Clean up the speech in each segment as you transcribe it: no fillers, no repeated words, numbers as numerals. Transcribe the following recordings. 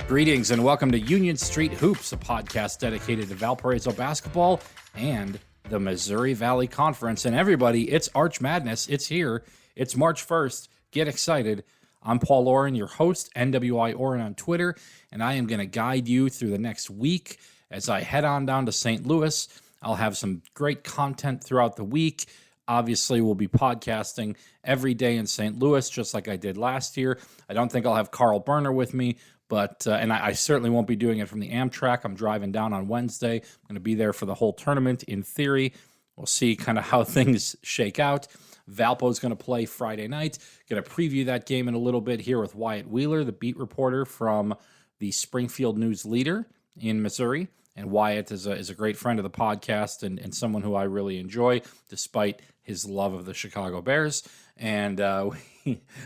Greetings and welcome to Union Street Hoops, a podcast dedicated to Valparaiso basketball and the Missouri Valley Conference. And everybody, it's Arch Madness. It's here. It's March 1st. Get excited. I'm Paul Oren, your host, NWI Oren on Twitter, and I am going to guide you through the next week as I head on down to St. Louis. I'll have some great content throughout the week. Obviously, we'll be podcasting every day in St. Louis, just like I did last year. I don't think I'll have Carl Berner with me, but I certainly won't be doing it from the Amtrak. I'm driving down on Wednesday. I'm going to be there for the whole tournament in theory. We'll see kind of how things shake out. Valpo's going to play Friday night. Going to preview that game in a little bit here with Wyatt Wheeler, the beat reporter from the Springfield News-Leader in Missouri. And Wyatt is a great friend of the podcast and someone who I really enjoy, despite his love of the Chicago Bears. And I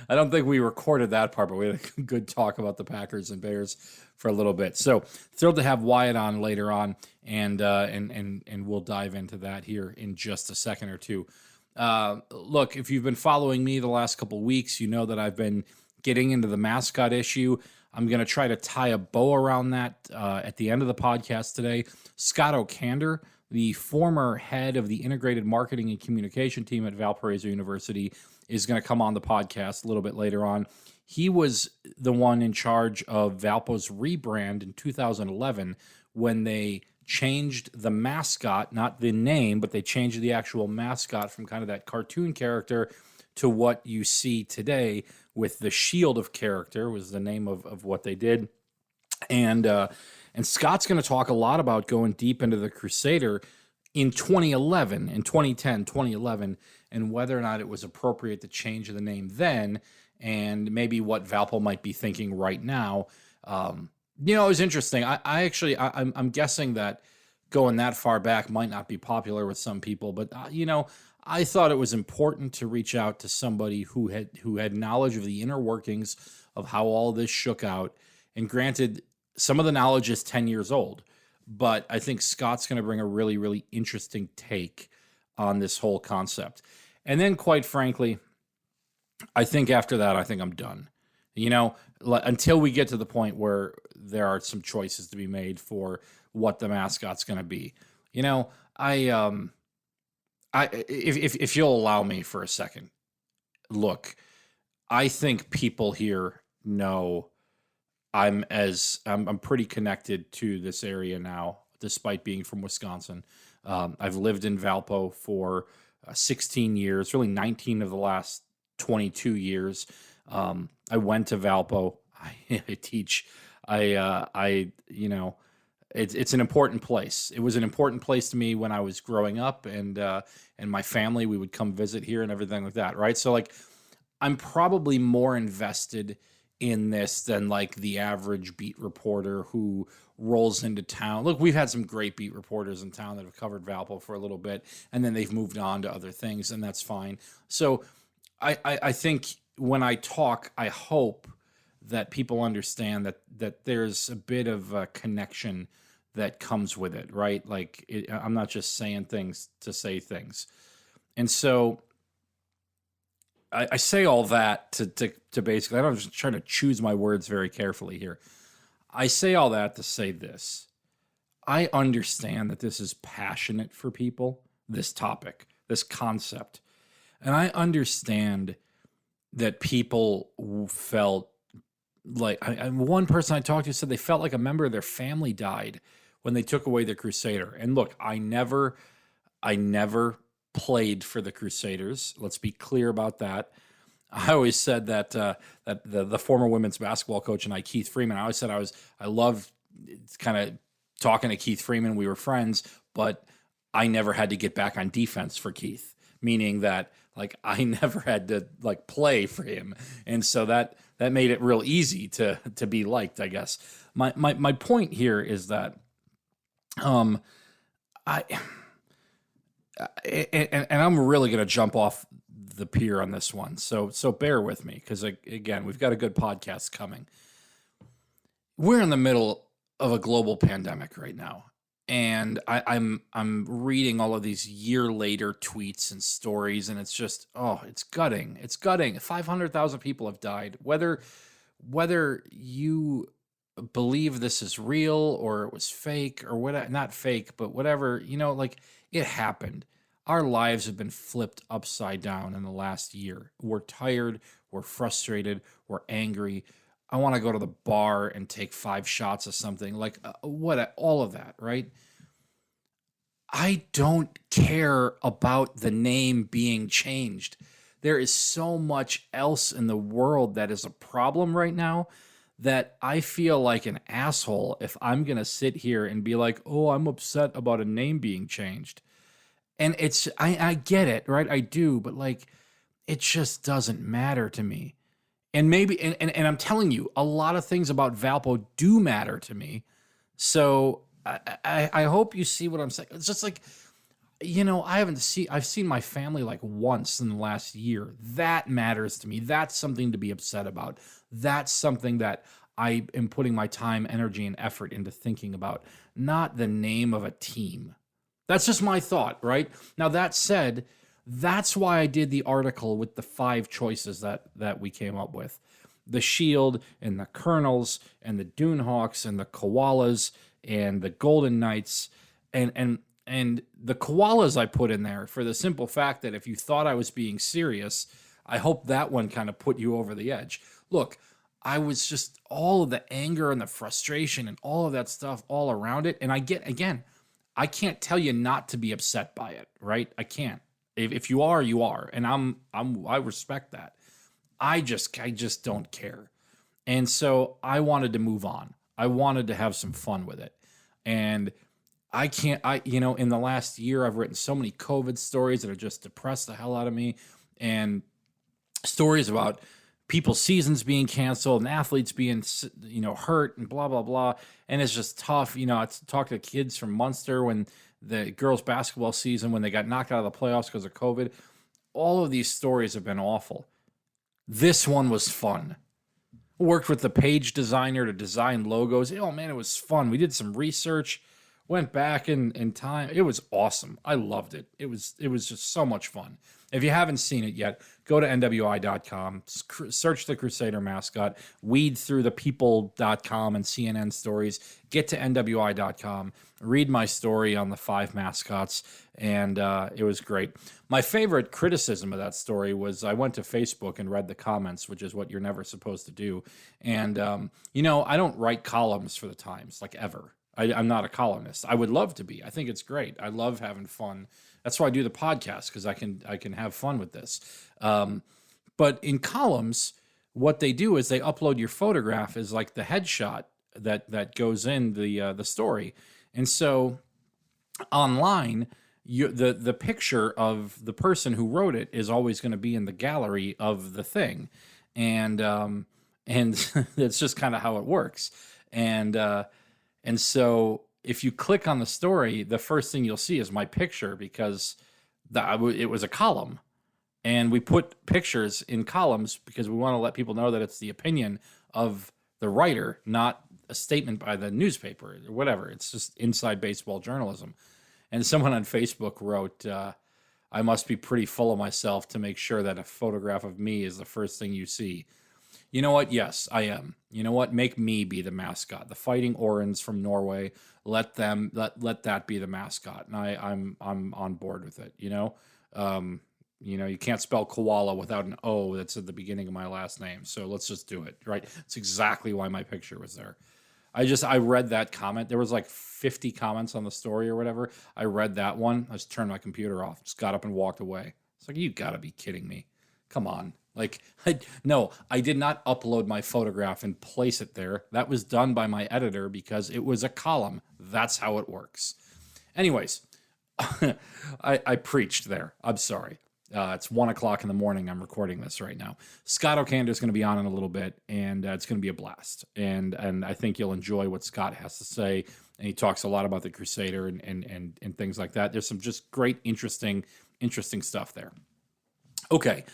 don't think we recorded that part, but we had a good talk about the Packers and Bears for a little bit. So thrilled to have Wyatt on later on, and we'll dive into that here in just a second or two. Look, if you've been following me the last couple weeks, you know that I've been getting into the mascot issue. I'm going to try to tie a bow around that at the end of the podcast today. Scott Ochander, the former head of the integrated marketing and communication team at Valparaiso University, is going to come on the podcast a little bit later on. He was the one in charge of Valpo's rebrand in 2011 when they changed the mascot, not the name, but they changed the actual mascot from kind of that cartoon character to what you see today with the Shield of Character was the name of what they did. And Scott's going to talk a lot about going deep into the Crusader in 2011, in 2010, 2011, and whether or not it was appropriate to change the name then, and maybe what Valpo might be thinking right now. It was interesting. I'm guessing that going that far back might not be popular with some people, but I thought it was important to reach out to somebody who had knowledge of the inner workings of how all this shook out. And granted, some of the knowledge is 10 years old, but I think Scott's going to bring a really, really interesting take on this whole concept. And then, quite frankly, I think after that, I think I'm done. Until we get to the point where there are some choices to be made for what the mascot's going to be. If you'll allow me for a second, look, I think people here know I'm pretty connected to this area now, despite being from Wisconsin. I've lived in Valpo for 16 years, really 19 of the last 22 years. I went to Valpo. I teach. It's an important place. It was an important place to me when I was growing up, and my family, we would come visit here and everything like that, right? So I'm probably more invested in this than the average beat reporter who rolls into town. Look, we've had some great beat reporters in town that have covered Valpo for a little bit, and then they've moved on to other things, and that's fine. So I think when I talk, I hope that people understand that there's a bit of a connection that comes with it, right? I'm not just saying things to say things. And so I say all that to basically, I'm just trying to choose my words very carefully here. I say all that to say this. I understand that this is passionate for people, this topic, this concept. And I understand that people felt one person I talked to said they felt like a member of their family died when they took away the Crusader. And look, I never played for the Crusaders. Let's be clear about that. I always said that the former women's basketball coach and I, Keith Freeman, I always said I loved kind of talking to Keith Freeman. We were friends, but I never had to get back on defense for Keith, meaning that I never had to play for him. And so that made it real easy to be liked, I guess. My point here is that I'm really going to jump off the pier on this one. So bear with me, because again, we've got a good podcast coming. We're in the middle of a global pandemic right now. And I'm reading all of these year later tweets and stories, and it's just, it's gutting. It's gutting. 500,000 people have died. Whether you believe this is real or it was fake or what, not fake, but whatever, like it happened. Our lives have been flipped upside down in the last year. We're tired, we're frustrated, we're angry. I want to go to the bar and take 5 shots of something, like all of that, right? I don't care about the name being changed. There is so much else in the world that is a problem right now that I feel like an asshole if I'm going to sit here and be like, oh, I'm upset about a name being changed. And I get it, right? I do, but like, it just doesn't matter to me. And maybe, and I'm telling you, a lot of things about Valpo do matter to me. So I hope you see what I'm saying. It's just like, I've seen my family like once in the last year. That matters to me. That's something to be upset about. That's something that I am putting my time, energy, and effort into thinking about, not the name of a team. That's just my thought, right? Now, that said, that's why I did the article with the 5 choices that we came up with. The Shield and the Colonels and the Dunehawks and the Koalas and the Golden Knights and the Koalas I put in there for the simple fact that if you thought I was being serious, I hope that one kind of put you over the edge. Look, I was just all of the anger and the frustration and all of that stuff all around it. And I can't tell you not to be upset by it, right? I can't. If you are, you are. And I respect that. I just don't care. And so I wanted to move on. I wanted to have some fun with it. And in the last year, I've written so many COVID stories that have just depressed the hell out of me, and stories about people's seasons being canceled and athletes being, hurt and blah, blah, blah. And it's just tough. I talked to kids from Munster when the girls basketball season, when they got knocked out of the playoffs because of COVID. All of these stories have been awful. This one was fun. Worked with the page designer to design logos. Oh man, it was fun. We did some research, went back in time. It was awesome. I loved it. It was just so much fun. If you haven't seen it yet, go to NWI.com, search the Crusader mascot, weed through the people.com and CNN stories, get to NWI.com, read my story on the 5 mascots, and it was great. My favorite criticism of that story was I went to Facebook and read the comments, which is what you're never supposed to do. And, I don't write columns for the Times, like ever. I'm not a columnist. I would love to be. I think it's great. I love having fun. That's why I do the podcast, because I can have fun with this. But in columns, what they do is they upload your photograph as like the headshot that goes in the story, and so online, the picture of the person who wrote it is always going to be in the gallery of the thing, and it's just kind of how it works, and so if you click on the story, the first thing you'll see is my picture, because it was a column. And we put pictures in columns because we want to let people know that it's the opinion of the writer, not a statement by the newspaper or whatever. It's just inside baseball journalism. And someone on Facebook wrote, I must be pretty full of myself to make sure that a photograph of me is the first thing you see. You know what? Yes, I am. You know what? Make me be the mascot. The Fighting Orans from Norway. Let that be the mascot. And I'm on board with it. You can't spell koala without an O that's at the beginning of my last name. So let's just do it, right? It's exactly why my picture was there. I read that comment. There was like 50 comments on the story or whatever. I read that one. I just turned my computer off. Just got up and walked away. It's like, you gotta be kidding me. Come on. Like, no, I did not upload my photograph and place it there. That was done by my editor because it was a column. That's how it works. Anyways, I preached there. I'm sorry. It's 1:00 in the morning. I'm recording this right now. Scott Ochander is going to be on in a little bit, and it's going to be a blast. And I think you'll enjoy what Scott has to say. And he talks a lot about the Crusader and things like that. There's some just great, interesting stuff there. Okay.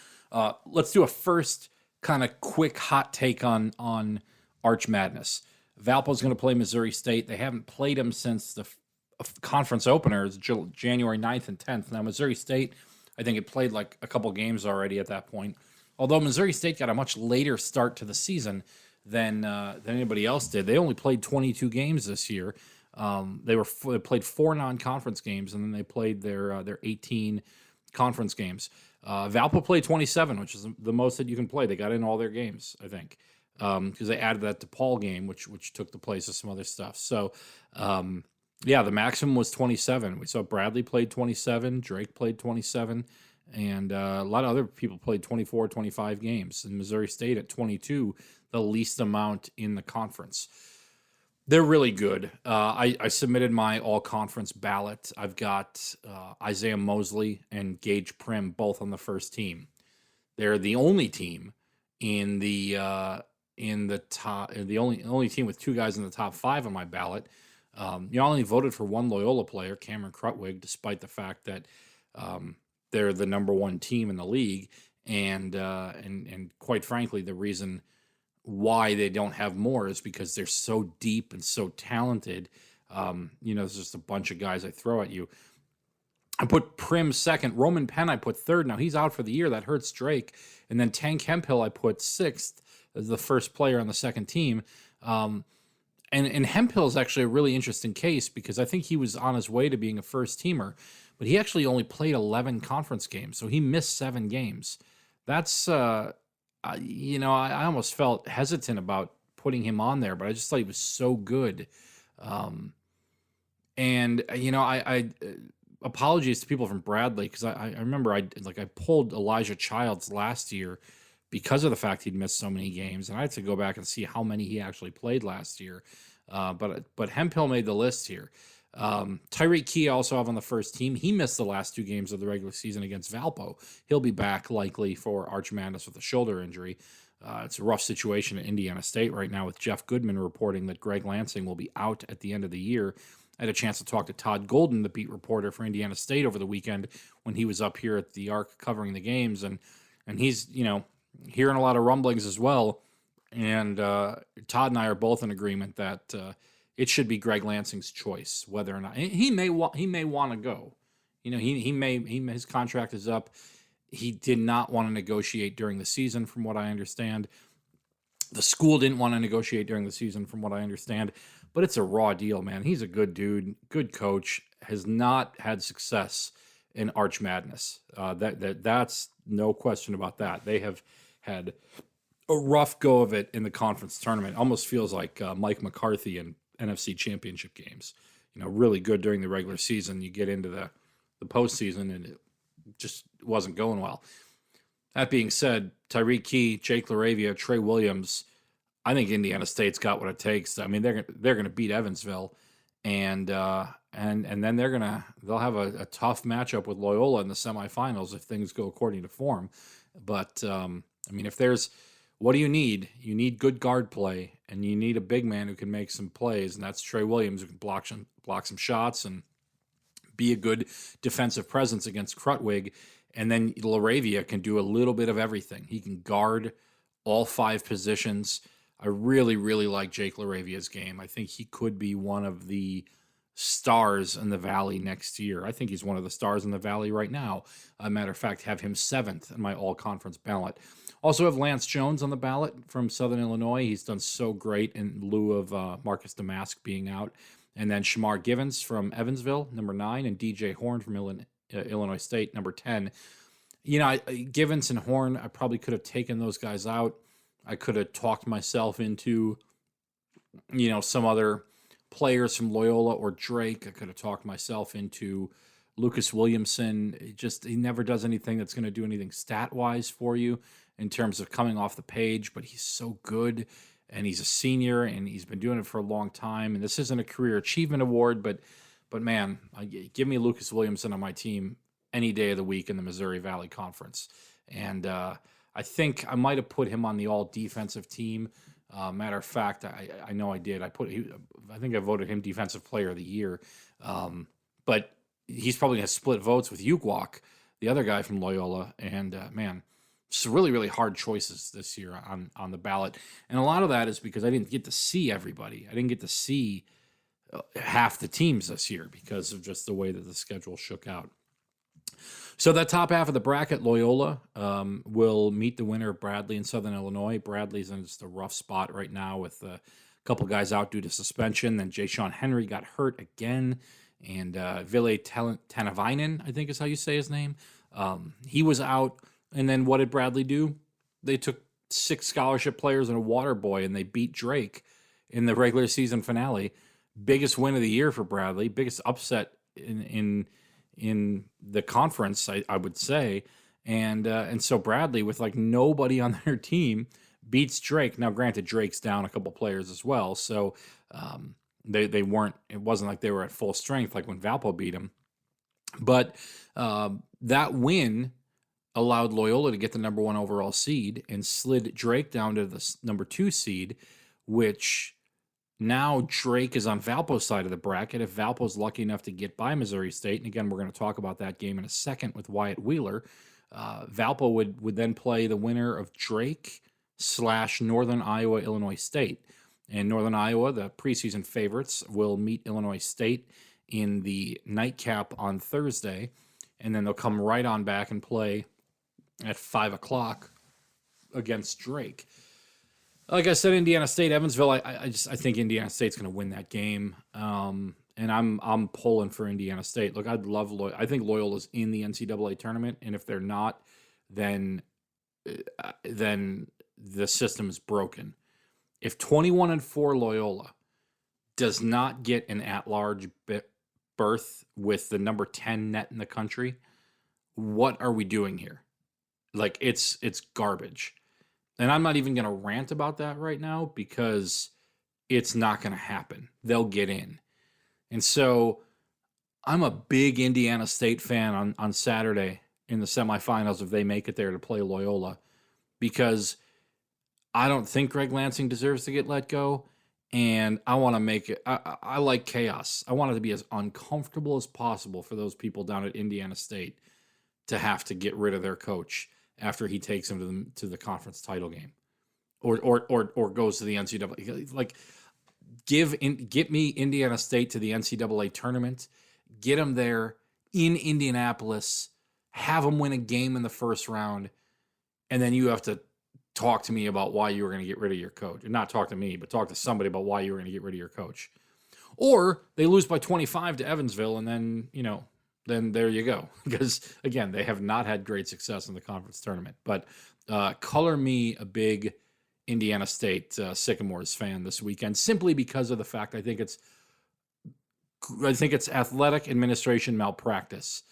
Let's do a first kind of quick hot take on Arch Madness. Valpo's going to play Missouri State. They haven't played them since the conference openers, January 9th and 10th. Now, Missouri State, I think it played like a couple games already at that point. Although Missouri State got a much later start to the season than anybody else did. They only played 22 games this year. They played 4 non-conference games, and then they played their 18 conference games. Valpo played 27, which is the most that you can play. They got in all their games, I think, because they added that DePaul game, which took the place of some other stuff. So, the maximum was 27. We saw Bradley played 27, Drake played 27, and a lot of other people played 24, 25 games. And Missouri State at 22, the least amount in the conference. They're really good. I submitted my all-conference ballot. I've got Isaiah Mosley and Gage Prim both on the first team. They're the only team in the top, the only team with 2 guys in the top 5 on my ballot. I only voted for one Loyola player, Cameron Krutwig, despite the fact that they're the number 1 team in the league, and quite frankly, the reason why they don't have more is because they're so deep and so talented. There's just a bunch of guys I throw at you. I put Prim second. Roman Penn I put third. Now he's out for the year. That hurts Drake. And then Tank Hemphill I put sixth as the first player on the second team. And Hemphill is actually a really interesting case because I think he was on his way to being a first teamer, but he actually only played 11 conference games. So he missed 7 games. That's, I almost felt hesitant about putting him on there, but I just thought he was so good. I apologies to people from Bradley because I remember I pulled Elijah Childs last year because of the fact he'd missed so many games, and I had to go back and see how many he actually played last year. But Hemphill made the list here. Tyreek Key I also have on the first team. He missed the last 2 games of the regular season against Valpo. He'll be back likely for Arch Madness with a shoulder injury. It's a rough situation at Indiana State right now with Jeff Goodman reporting that Greg Lansing will be out at the end of the year. I had a chance to talk to Todd Golden, the beat reporter for Indiana State, over the weekend when he was up here at the Arc covering the games, and he's hearing a lot of rumblings as well. And Todd and I are both in agreement that it should be Greg Lansing's choice whether or not he may want to go. His contract is up. He did not want to negotiate during the season, from what I understand. The school didn't want to negotiate during the season, from what I understand. But it's a raw deal, man. He's a good dude, good coach. Has not had success in Arch Madness. That's no question about that. They have had a rough go of it in the conference tournament. Almost feels like Mike McCarthy in NFC Championship games. Really good during the regular season. You get into the postseason and it just wasn't going well. That being said, Tyreek Key, Jake LaRavia, Trey Williams, I think Indiana State's got what it takes. I mean, they're going to beat Evansville, and then they'll have a tough matchup with Loyola in the semifinals if things go according to form. But what do you need? You need good guard play, and you need a big man who can make some plays, and that's Trey Williams, who can block some shots and be a good defensive presence against Krutwig. And then LaRavia can do a little bit of everything. He can guard all 5 positions. I really, really like Jake LaRavia's game. I think he could be one of the stars in the Valley next year. I think he's one of the stars in the Valley right now. As a matter of fact, have him 7th in my all-conference ballot. Also have Lance Jones on the ballot from Southern Illinois. He's done so great in lieu of Marcus Damask being out. And then Shamar Givens from Evansville, number 9, and DJ Horn from Illinois State, number 10. Givens and Horn, I probably could have taken those guys out. I could have talked myself into, some other players from Loyola or Drake. I could have talked myself into Lucas Williamson. He never does anything that's going to do anything stat-wise for you in terms of coming off the page, but he's so good, and he's a senior, and he's been doing it for a long time. And this isn't a career achievement award, but man, give me Lucas Williamson on my team any day of the week in the Missouri Valley Conference. And I think I might have put him on the all-defensive team. Matter of fact, I know I did. I think I voted him Defensive Player of the Year. But he's probably going to split votes with Uguak, the other guy from Loyola. And, man, it's really, really hard choices this year on the ballot. And a lot of that is because I didn't get to see everybody. I didn't get to see half the teams this year because of just the way that the schedule shook out. So that top half of the bracket, Loyola will meet the winner of Bradley and Southern Illinois. Bradley's in just a rough spot right now with a couple guys out due to suspension. Then Jay Sean Henry got hurt again. And Ville Tanavainen, I think is how you say his name. He was out. And then what did Bradley do? They took 6 scholarship players and a water boy, and they beat Drake in the regular season finale. Biggest win of the year for Bradley. Biggest upset in the conference, I would say. And so Bradley, with like nobody on their team, beats Drake. Now, granted, Drake's down a couple players as well, so they weren't. It wasn't like they were at full strength like when Valpo beat them. But that win allowed Loyola to get the number 1 overall seed and slid Drake down to the number 2 seed, which now Drake is on Valpo's side of the bracket. If Valpo's lucky enough to get by Missouri State, and again, we're going to talk about that game in a second with Wyatt Wheeler, Valpo would then play the winner of Drake / Northern Iowa, Illinois State. And Northern Iowa, the preseason favorites, will meet Illinois State in the nightcap on Thursday, and then they'll come right on back and play at 5 o'clock against Drake. Like I said, Indiana State, Evansville. I think Indiana State's going to win that game, and I'm pulling for Indiana State. Look, I think Loyola's in the NCAA tournament, and if they're not, then the system is broken. If 21-4 Loyola does not get an at-large berth with the number 10 net in the country, what are we doing here? Like, it's garbage. And I'm not even going to rant about that right now because it's not going to happen. They'll get in. And so I'm a big Indiana State fan on Saturday in the semifinals if they make it there to play Loyola, because I don't think Greg Lansing deserves to get let go. And I want to make it, I like chaos. I want it to be as uncomfortable as possible for those people down at Indiana State to have to get rid of their coach after he takes them to the conference title game, or goes to the NCAA. Like, get me Indiana State to the NCAA tournament, get them there in Indianapolis, have them win a game in the first round, and then you have to talk to me about why you were going to get rid of your coach. Not talk to me, but talk to somebody about why you were going to get rid of your coach. Or they lose by 25 to Evansville, and then, then there you go. Because, again, they have not had great success in the conference tournament. But color me a big Indiana State Sycamores fan this weekend, simply because of the fact I think it's athletic administration malpractice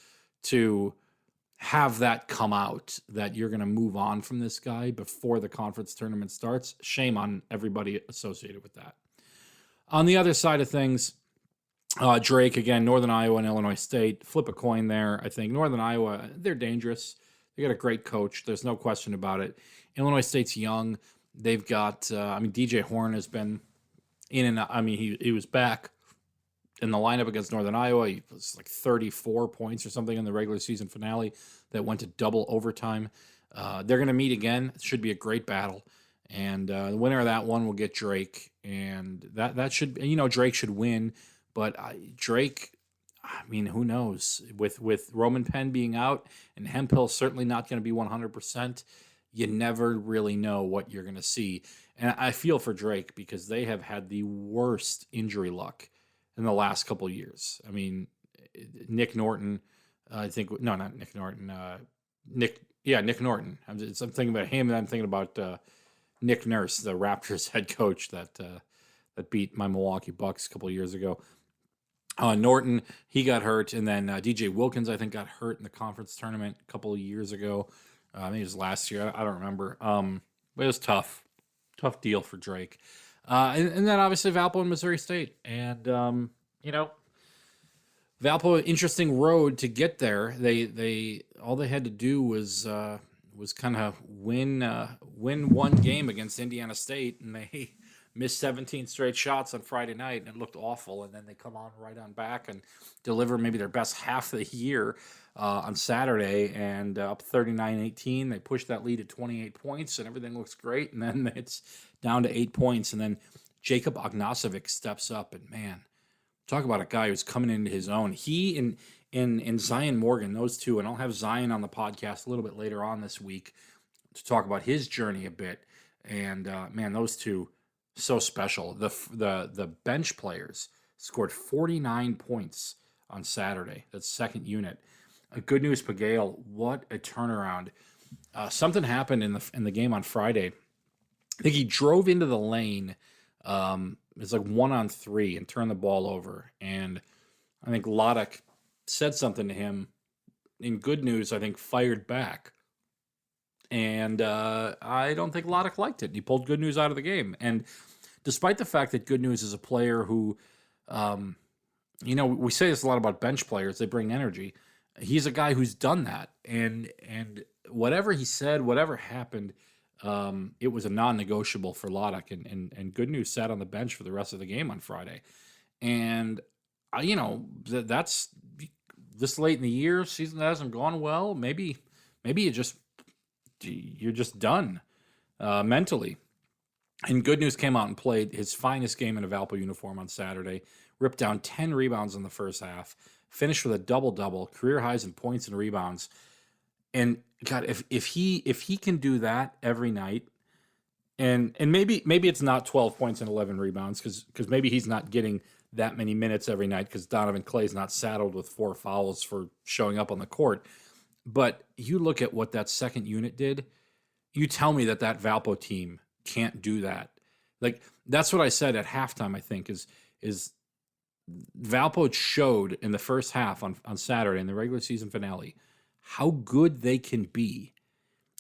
to have that come out, that you're going to move on from this guy before the conference tournament starts. Shame on everybody associated with that. On the other side of things, Drake, again, Northern Iowa and Illinois State. Flip a coin there. I think Northern Iowa, they're dangerous. They got a great coach. There's no question about it. Illinois State's young. They've got, DJ Horn has been in and out. He was back in the lineup against Northern Iowa. He was like 34 points or something in the regular season finale that went to double overtime. They're going to meet again. It should be a great battle. And the winner of that one will get Drake. And that should, Drake should win. But Drake, who knows? With Roman Penn being out and Hemphill certainly not going to be 100%, you never really know what you're going to see. And I feel for Drake because they have had the worst injury luck in the last couple of years. Nick Norton, not Nick Norton. Nick Norton. I'm thinking about him, and I'm thinking about Nick Nurse, the Raptors head coach that beat my Milwaukee Bucks a couple of years ago. Norton, he got hurt, and then DJ Wilkins, I think, got hurt in the conference tournament a couple of years ago. I think it was last year. I don't remember. But it was tough deal for Drake. And then obviously Valpo and Missouri State. And, Valpo, interesting road to get there. They all they had to do was kind of win one game against Indiana State, and they missed 17 straight shots on Friday night, and it looked awful. And then they come right on back and deliver maybe their best half of the year on Saturday, and up 39-18. They push that lead to 28 points, and everything looks great. And then it's down to 8 points, and then Jacob Ognasovic steps up, and man, talk about a guy who's coming into his own. He and in Zion Morgan, those two, and I'll have Zion on the podcast a little bit later on this week to talk about his journey a bit. And man, those two so special. The bench players scored 49 points on Saturday. That's second unit. Good news, Pagale. What a turnaround! Something happened in the game on Friday. I think he drove into the lane. It's like 1-on-3 and turned the ball over. And I think Loddock said something to him. In good news, I think fired back. And I don't think Loddock liked it. He pulled Good News out of the game. And despite the fact that Good News is a player who, we say this a lot about bench players. They bring energy. He's a guy who's done that. And whatever he said, whatever happened, it was a non-negotiable for Loddock. And Good News sat on the bench for the rest of the game on Friday. And, that's this late in the year, season that hasn't gone well. Maybe you're just done mentally. And Good News came out and played his finest game in a Valpo uniform on Saturday, ripped down 10 rebounds in the first half, finished with a double-double, career highs in points and rebounds. And God, if he can do that every night, and maybe it's not 12 points and 11 rebounds because maybe he's not getting that many minutes every night because Donovan Clay's not saddled with 4 fouls for showing up on the court. But you look at what that second unit did, you tell me that Valpo team can't do that. Like, that's what I said at halftime, I think, is Valpo showed in the first half on Saturday in the regular season finale how good they can be.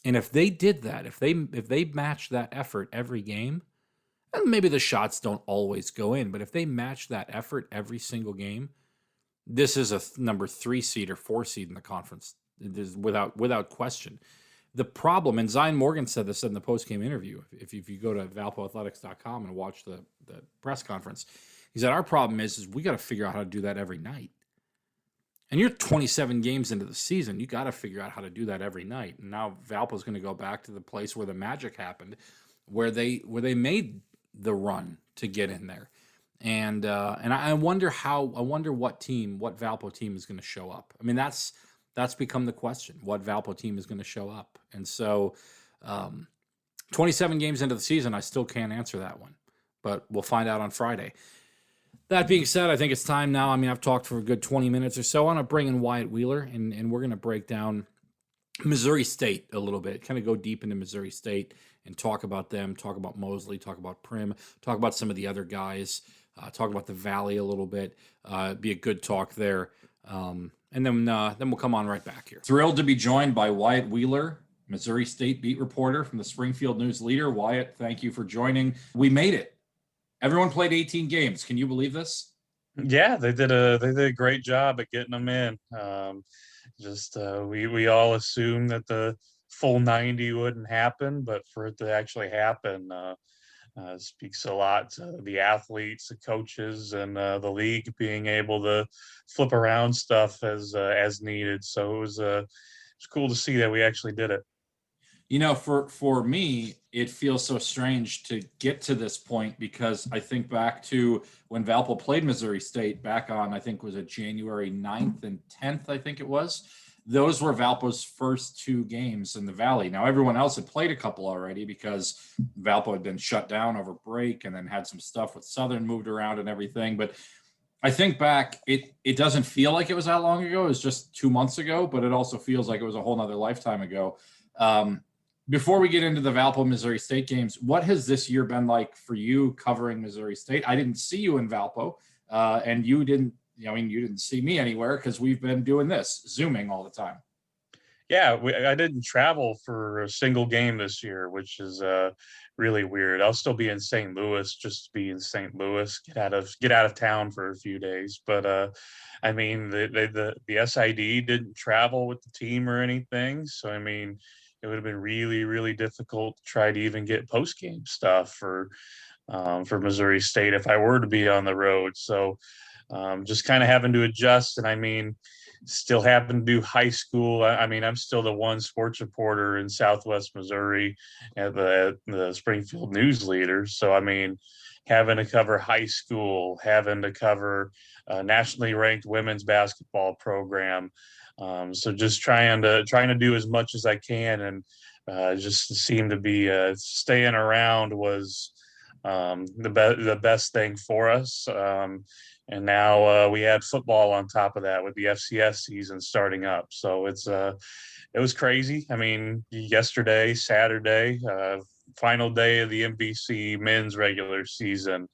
And if they did that, if they matched that effort every game, and maybe the shots don't always go in, but if they match that effort every single game, this is a number 3 seed or 4 seed in the conference. Without question. The problem, and Zion Morgan said this in the post-game interview, if you go to valpoathletics.com and watch the press conference, he said, our problem is we got to figure out how to do that every night. And you're 27 games into the season. You got to figure out how to do that every night. And now Valpo's going to go back to the place where the magic happened, where they made the run to get in there. And I wonder what Valpo team is going to show up. I mean, that's become the question, what Valpo team is going to show up. And so 27 games into the season, I still can't answer that one. But we'll find out on Friday. That being said, I think it's time now. I mean, I've talked for a good 20 minutes or so. I want to bring in Wyatt Wheeler, and we're going to break down Missouri State a little bit, kind of go deep into Missouri State and talk about them, talk about Mosley, talk about Prim, talk about some of the other guys, talk about the Valley a little bit. Be a good talk there. And then we'll come on right back here. Thrilled to be joined by Wyatt Wheeler, Missouri State beat reporter from the Springfield News-Leader. Wyatt, thank you for joining. We made it. Everyone played 18 games. Can you believe this? Yeah, they did a great job at getting them in. We all assumed that the full 90 wouldn't happen, but for it to actually happen speaks a lot to the athletes, the coaches, and the league being able to flip around stuff as needed. So it was cool to see that we actually did it. You know, for me, it feels so strange to get to this point because I think back to when Valpo played Missouri State back on, I think was it January 9th and 10th, I think it was. Those were Valpo's first 2 games in the Valley. Now, everyone else had played a couple already because Valpo had been shut down over break and then had some stuff with Southern moved around and everything. But I think back, it doesn't feel like it was that long ago. It was just 2 months ago, but it also feels like it was a whole nother lifetime ago. Before we get into the Valpo Missouri State games, what has this year been like for you covering Missouri State? I didn't see you in Valpo, and you didn't see me anywhere because we've been doing this, Zooming all the time. Yeah, I didn't travel for a single game this year, which is really weird. I'll still be in St. Louis, just to be in St. Louis, get out of town for a few days. But I mean, the SID didn't travel with the team or anything, so I mean, it would have been really, really difficult to try to even get post-game stuff for Missouri State if I were to be on the road. So just kind of having to adjust. And I mean, still having to do high school. I mean, I'm still the one sports reporter in Southwest Missouri at the Springfield News-Leader. So, I mean, having to cover high school, having to cover a nationally ranked women's basketball program. So just trying to do as much as I can, and just seem to be staying around was the best thing for us. And now we had football on top of that with the FCS season starting up. So it was crazy. I mean, yesterday, Saturday, final day of the NBC men's regular season.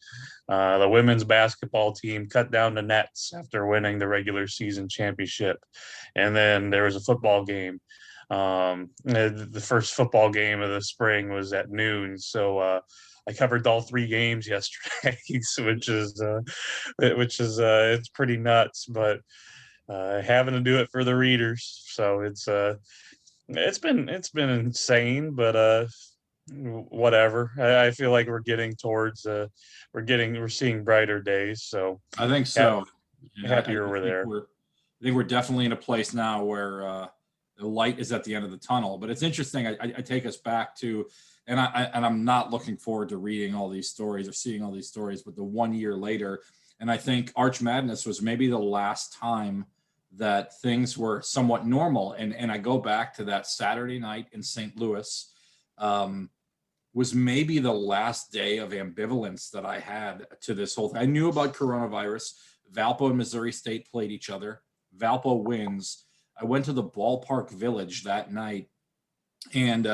The women's basketball team cut down the nets after winning the regular season championship. And then there was a football game. The first football game of the spring was at noon. So I covered all three games yesterday, which is it's pretty nuts, but having to do it for the readers. So it's been insane, but whatever. I feel like we're getting towards we're seeing brighter days. So I think so. happier we're there. I think we're definitely in a place now where the light is at the end of the tunnel. But it's interesting. I take us back to, and I'm not looking forward to reading all these stories or seeing all these stories, but the 1 year later, and I think Arch Madness was maybe the last time that things were somewhat normal. And I go back to that Saturday night in St. Louis, was maybe the last day of ambivalence that I had to this whole thing. I knew about coronavirus. Valpo and Missouri State played each other. Valpo wins. I went to the ballpark village that night, and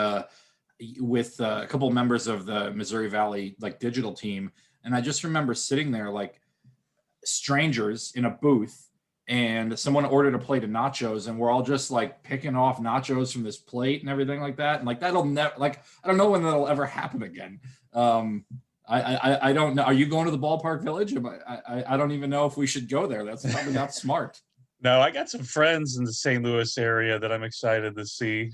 with a couple of members of the Missouri Valley digital team, and I just remember sitting there like strangers in a booth, and someone ordered a plate of nachos, and we're all just like picking off nachos from this plate and everything like that. And that'll never, I don't know when that'll ever happen again. I don't know. Are you going to the ballpark village? I don't even know if we should go there. That's probably not smart. No, I got some friends in the St. Louis area that I'm excited to see.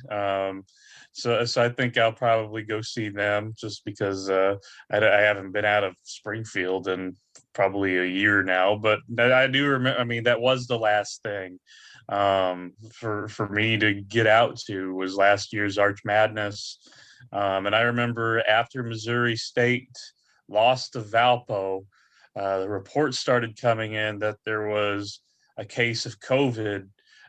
So I think I'll probably go see them just because I haven't been out of Springfield in probably a year now. But I do remember. I mean, that was the last thing for me to get out to was last year's Arch Madness, and I remember after Missouri State lost to Valpo, the reports started coming in that there was a case of COVID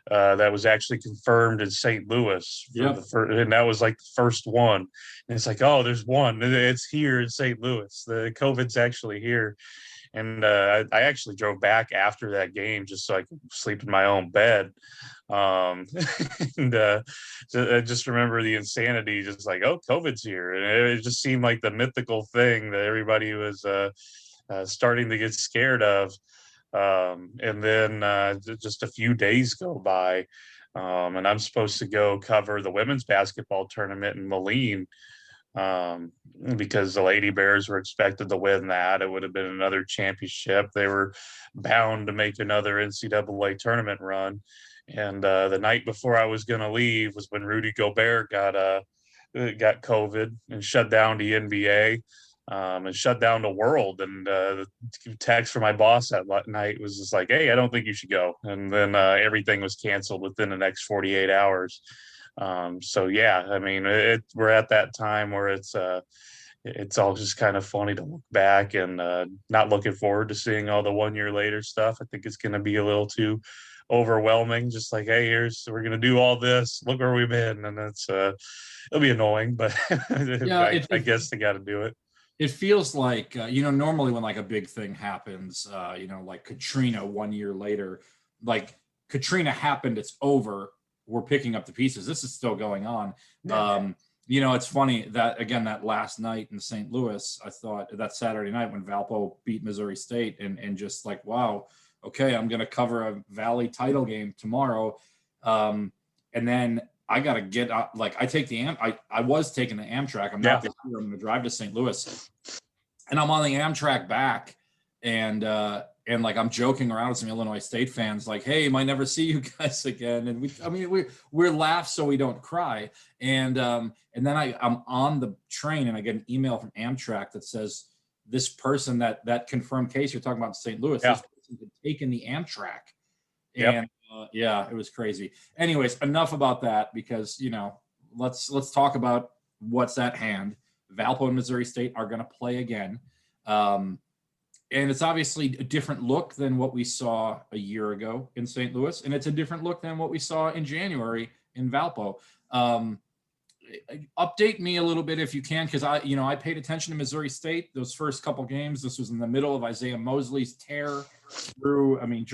that was actually confirmed in St. Louis, and that was like the first one. And it's like, oh, there's one. It's here in St. Louis. The COVID's actually here. And I actually drove back after that game just so I could sleep in my own bed. And so I just remember the insanity, just like, oh, COVID's here. And it just seemed like the mythical thing that everybody was starting to get scared of. And then just a few days go by, and I'm supposed to go cover the women's basketball tournament in Moline, because the Lady Bears were expected to win that. It would have been another championship. They were bound to make another NCAA tournament run. And the night before I was going to leave was when Rudy Gobert got COVID and shut down the NBA. And shut down the world. And the text from my boss that night was just like, "Hey, I don't think you should go." And then everything was canceled within the next 48 hours. So yeah, I mean, we're at that time where it's all just kind of funny to look back and not looking forward to seeing all the 1 year later stuff. I think it's going to be a little too overwhelming. Just like, hey, we're going to do all this. Look where we've been, and it'll be annoying, but Yeah, I guess they got to do it. It feels like, normally when a big thing happens, like Katrina 1 year later, like Katrina happened, it's over. We're picking up the pieces. This is still going on. It's funny that, again, that last night in St. Louis, I thought that Saturday night when Valpo beat Missouri State and just like, wow, okay, I'm going to cover a Valley title game tomorrow. And then I got to get up. I take I was taking the Amtrak. I'm not this year. I'm going to drive to St. Louis, and I'm on the Amtrak back, and I'm joking around with some Illinois State fans, like, "Hey, might never see you guys again." And we're laugh so we don't cry. And then I'm on the train, and I get an email from Amtrak that says this person that confirmed case you're talking about in St. Louis, this person had taken the Amtrak, and it was crazy. Anyways, enough about that, because let's talk about what's at hand. Valpo and Missouri State are going to play again. And it's obviously a different look than what we saw a year ago in St. Louis, and it's a different look than what we saw in January in Valpo. Update me a little bit if you can, because I paid attention to Missouri State those first couple games. This was in the middle of Isaiah Mosley's tear through. He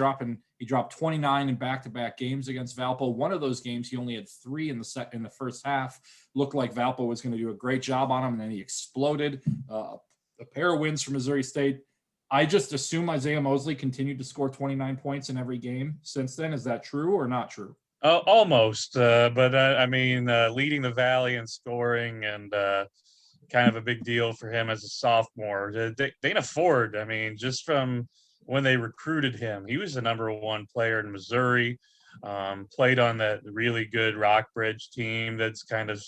dropped 29 in back-to-back games against Valpo. One of those games, he only had 3 in the first half. Looked like Valpo was going to do a great job on him, and then he exploded. A pair of wins for Missouri State. I just assume Isaiah Mosley continued to score 29 points in every game since then. Is that true or not true? Almost, but leading the Valley in scoring and kind of a big deal for him as a sophomore. Dana Ford, just from when they recruited him, he was the number 1 player in Missouri. Played on that really good Rockbridge team that's kind of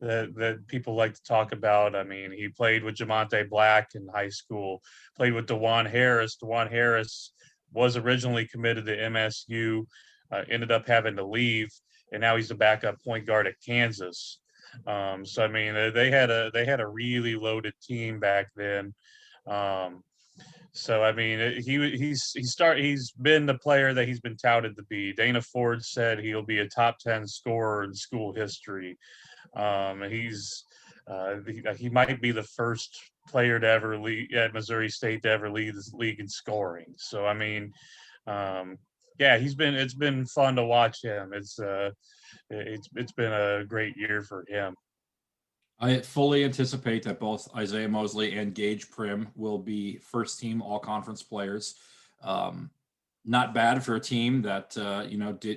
that people like to talk about. He played with Jamonte Black in high school, played with DeJuan Harris. DeJuan Harris was originally committed to MSU, ended up having to leave, and now he's the backup point guard at Kansas. They had a really loaded team back then. He's been the player that he's been touted to be. Dana Ford said he'll be a top 10 scorer in school history. He might be the first player to ever lead at Missouri State to ever lead this league in scoring. So it's been fun to watch him. It's been a great year for him. I fully anticipate that both Isaiah Mosley and Gage Prim will be first-team all-conference players. Not bad for a team that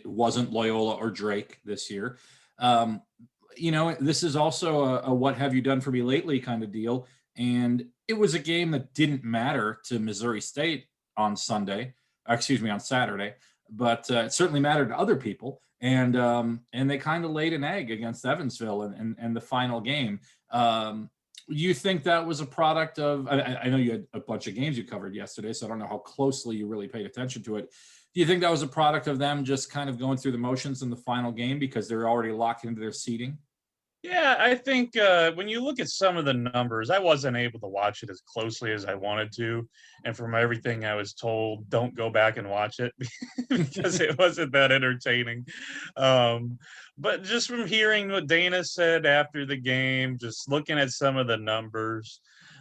wasn't Loyola or Drake this year. This is also a what have you done for me lately kind of deal, and it was a game that didn't matter to Missouri State on Saturday, but it certainly mattered to other people. And they kind of laid an egg against Evansville in the final game. You think that was a product of? I know you had a bunch of games you covered yesterday, so I don't know how closely you really paid attention to it. Do you think that was a product of them just kind of going through the motions in the final game because they're already locked into their seating? Yeah, I think when you look at some of the numbers, I wasn't able to watch it as closely as I wanted to. And from everything I was told, don't go back and watch it because it wasn't that entertaining. But just from hearing what Dana said after the game, just looking at some of the numbers,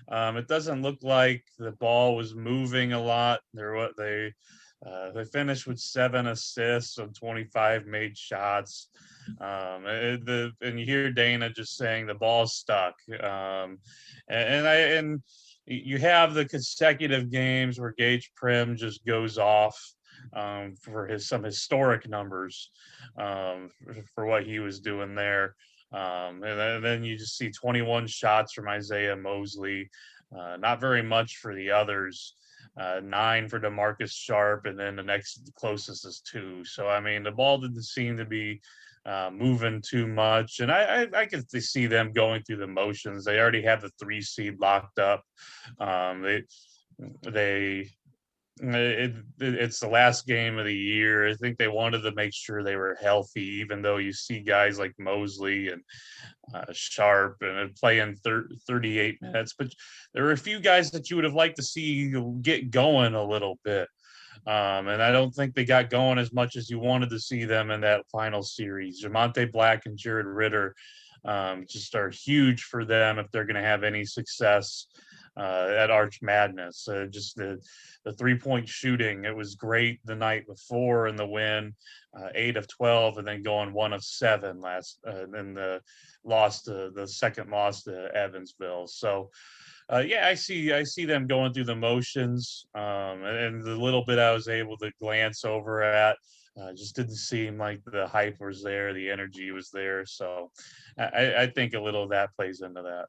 it doesn't look like the ball was moving a lot. They finished with 7 assists on 25 made shots. And you hear Dana just saying the ball's stuck. And you have the consecutive games where Gage Prim just goes off for some historic numbers for what he was doing there. And then you just see 21 shots from Isaiah Mosley, not very much for the others. 9 for DeMarcus Sharp, and then the next closest is 2. So the ball didn't seem to be moving too much, and I can see them going through the motions. They already have the 3 seed locked up. It's the last game of the year. I think they wanted to make sure they were healthy, even though you see guys like Mosley and Sharp and playing 38 minutes. But there were a few guys that you would have liked to see get going a little bit. And I don't think they got going as much as you wanted to see them in that final series. Jamonte Black and Jared Ritter just are huge for them if they're going to have any success at Arch Madness. Just the 3-point shooting, it was great the night before in the win, 8 of 12, and then going 1 of 7 in the second loss to Evansville. So I see them going through the motions, and the little bit I was able to glance over at, just didn't seem like the hype was there, the energy was there. So I think a little of that plays into that.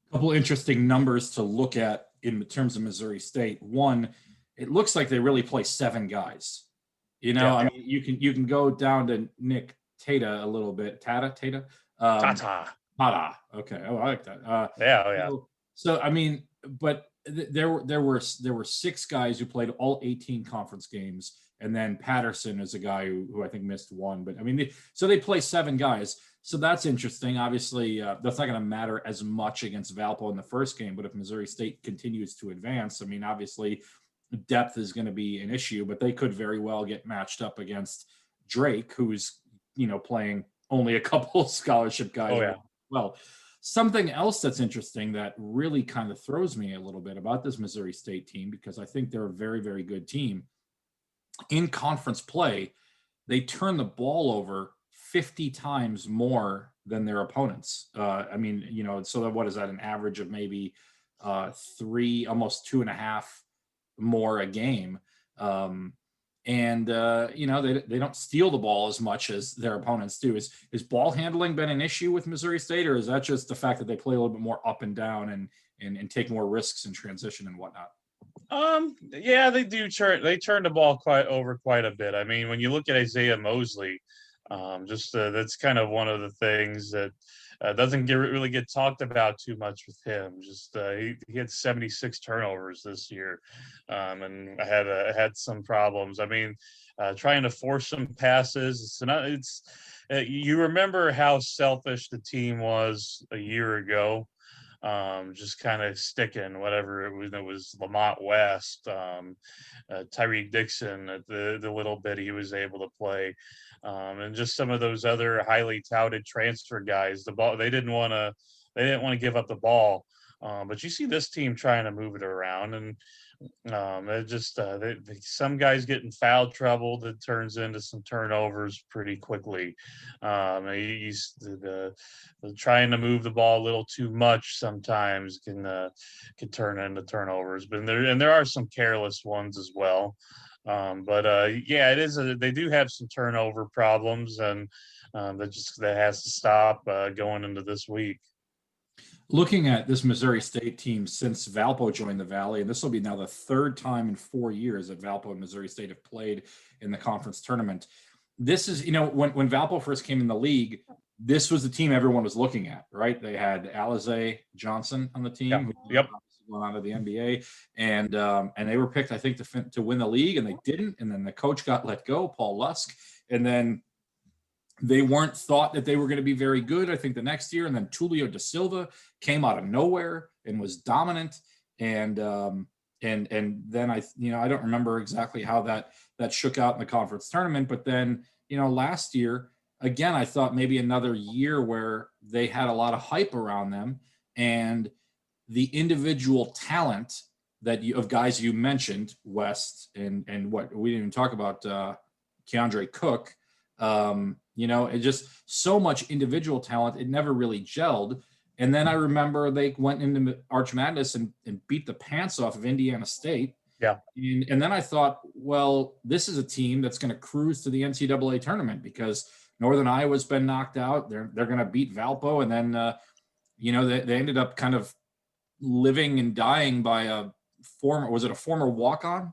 A couple interesting numbers to look at in terms of Missouri State. One, it looks like they really play 7 guys. You can go down to Nick Tata a little bit. Tata. Tata. Okay. Oh, I like that. Yeah. So but there were 6 guys who played all 18 conference games, and then Patterson is a guy who I think missed 1. But so they play 7 guys. So that's interesting. Obviously, that's not going to matter as much against Valpo in the first game, but if Missouri State continues to advance, I mean, obviously, depth is going to be an issue, but they could very well get matched up against Drake, who's playing only a couple scholarship guys. Oh yeah. Well, something else that's interesting that really kind of throws me a little bit about this Missouri State team, because I think they're a very, very good team in conference play. They turn the ball over 50 times more than their opponents. I mean, so what is that? An average of maybe three, almost 2.5 more a game. They don't steal the ball as much as their opponents do. Is ball handling been an issue with Missouri State, or is that just the fact that they play a little bit more up and down and take more risks in transition and whatnot? Yeah, they do they turn the ball quite a bit. I mean, when you look at Isaiah Mosley, that's kind of one of the things that doesn't really get talked about too much with him. He had 76 turnovers this year, and I had some problems. I mean, trying to force some passes. You remember how selfish the team was a year ago. Just kind of sticking whatever it was Lamont West, Tyreek Dixon, the little bit he was able to play, and just some of those other highly touted transfer guys. The ball they didn't want to give up the ball, but you see this team trying to move it around, and some guys get in foul trouble that turns into some turnovers pretty quickly. Trying to move the ball a little too much sometimes can turn into turnovers, but there are some careless ones as well. Yeah, they do have some turnover problems, and that has to stop going into this week. Looking at this Missouri State team since Valpo joined the Valley, and this will be now the third time in 4 years that Valpo and Missouri State have played in the conference tournament. This is, when Valpo first came in the league, this was the team everyone was looking at, right? They had Alize Johnson on the team, Yep. Who went on to the NBA, and they were picked, I think, to win the league, and they didn't. And then the coach got let go, Paul Lusk, and then they weren't thought that they were going to be very good, I think, the next year. And then Tulio da Silva came out of nowhere and was dominant. And then I don't remember exactly how that shook out in the conference tournament. But then, last year, again, I thought maybe another year where they had a lot of hype around them, and the individual talent of guys you mentioned, West and what we didn't even talk about, Keandre Cook. It just so much individual talent. It never really gelled. And then I remember they went into Arch Madness and beat the pants off of Indiana State. Yeah. And then I thought, well, this is a team that's going to cruise to the NCAA tournament because Northern Iowa's been knocked out. They're going to beat Valpo. And then, they ended up kind of living and dying by a former walk-on?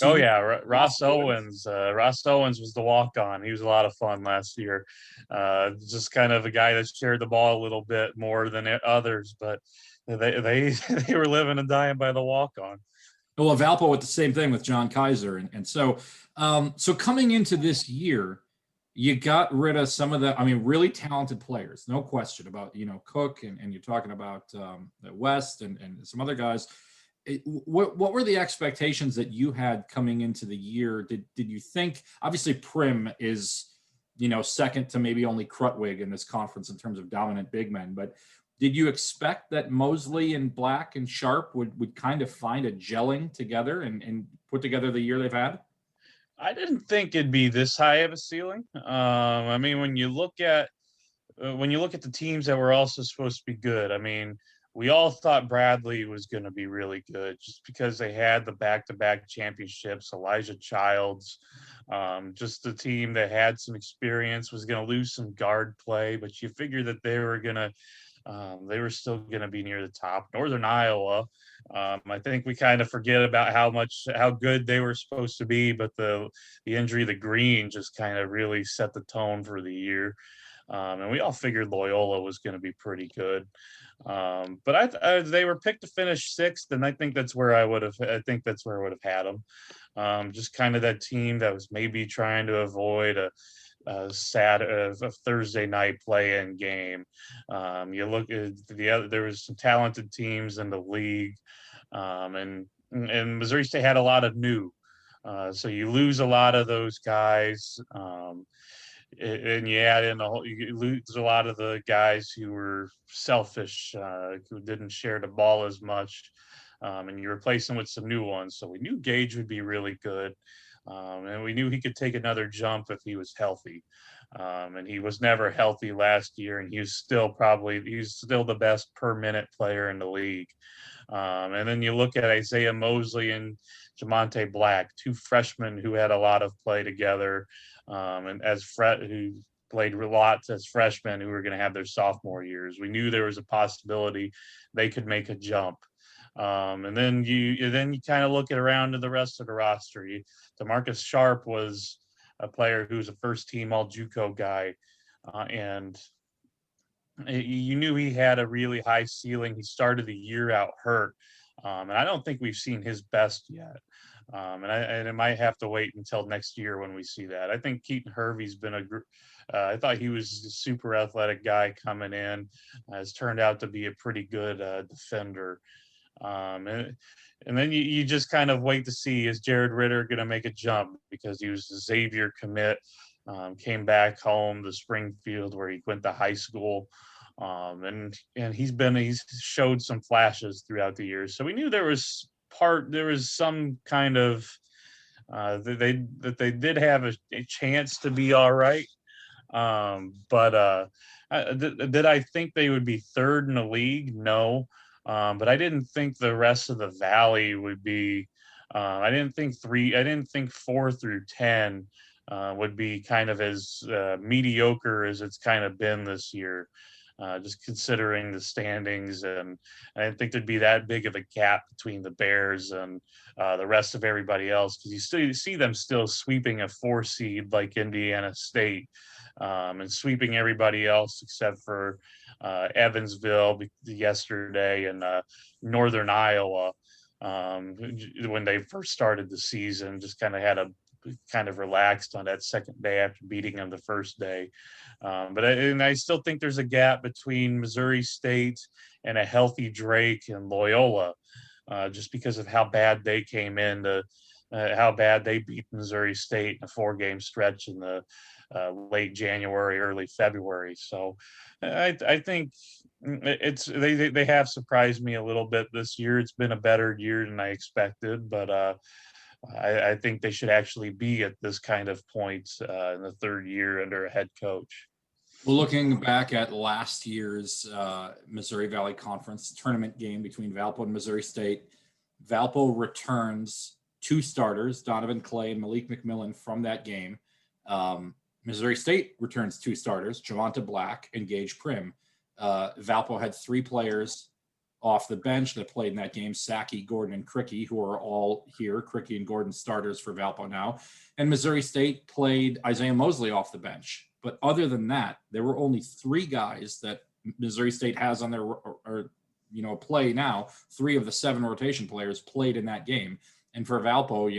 Oh yeah, Ross Owens. Ross Owens was the walk-on. He was a lot of fun last year. Just kind of a guy that shared the ball a little bit more than others, but they they were living and dying by the walk-on. Well, Valpo with the same thing with John Kaiser, and so coming into this year, you got rid of some of really talented players, no question about Cook, and you're talking about West and some other guys. What were the expectations that you had coming into the year? Did you think, obviously Prim is, second to maybe only Krutwig in this conference in terms of dominant big men, but did you expect that Mosley and Black and Sharp would kind of find a gelling together and put together the year they've had? I didn't think it'd be this high of a ceiling. When you look at the teams that were also supposed to be good, we all thought Bradley was going to be really good just because they had the back-to-back championships. Elijah Childs, just the team that had some experience, was going to lose some guard play, but you figured that they were still going to be near the top. Northern Iowa, I think we kind of forget about how good they were supposed to be, but the injury to Green just kind of really set the tone for the year. And we all figured Loyola was going to be pretty good. But they were picked to finish sixth, and I think that's where I would have had them. Just kind of that team that was maybe trying to avoid a Thursday night play-in game. You look at the other, there was some talented teams in the league, and Missouri State had a lot of new. So you lose a lot of those guys, and you add in you lose a lot of the guys who were selfish, who didn't share the ball as much, and you replace them with some new ones. So we knew Gage would be really good, and we knew he could take another jump if he was healthy. And he was never healthy last year, and he's still the best per minute player in the league. And then you look at Isaiah Mosley and Jamonte Black, two freshmen who had a lot of play together, and who played a lot as freshmen who were going to have their sophomore years. We knew there was a possibility they could make a jump. And then you kind of look at around to the rest of the roster. DeMarcus Sharp was a player who's a first team all JUCO guy, and you knew he had a really high ceiling. He started the year out hurt, and I don't think we've seen his best yet. And it might have to wait until next year when we see that. I think Keaton Hervey's been I thought he was a super athletic guy coming in, has turned out to be a pretty good defender. And then you just kind of wait to see, is Jared Ritter going to make a jump, because he was a Xavier commit, came back home to Springfield where he went to high school. And he's showed some flashes throughout the years. So we knew there was some kind of that they did have a chance to be all right. But did I think they would be third in the league? No. But I didn't think the rest of the Valley would be. I didn't think 4 through 10 would be kind of as mediocre as it's kind of been this year. Just considering the standings, and I didn't think there'd be that big of a gap between the Bears and the rest of everybody else, because you see them still sweeping a 4 seed like Indiana State, and sweeping everybody else except for Evansville yesterday, and Northern Iowa, when they first started the season, just kind of relaxed on that second day after beating them the first day. But I still think there's a gap between Missouri State and a healthy Drake and Loyola, just because of how bad they came in, how bad they beat Missouri State in a 4-game stretch in the late January, early February. So I think they have surprised me a little bit this year. It's been a better year than I expected, but I think they should actually be at this kind of point in the third year under a head coach. Well, looking back at last year's Missouri Valley Conference tournament game between Valpo and Missouri State, Valpo returns 2 starters, Donovan Clay and Malik McMillan, from that game. Missouri State returns 2 starters, Javonte Black and Gage Prim. Valpo had 3 players off the bench that played in that game: Sackey, Gordon, and Cricky, who are all here. Cricky and Gordon starters for Valpo now. And Missouri State played Isaiah Mosley off the bench. But other than that, there were only 3 guys that Missouri State has on their play now. 3 of the 7 rotation players played in that game. And for Valpo,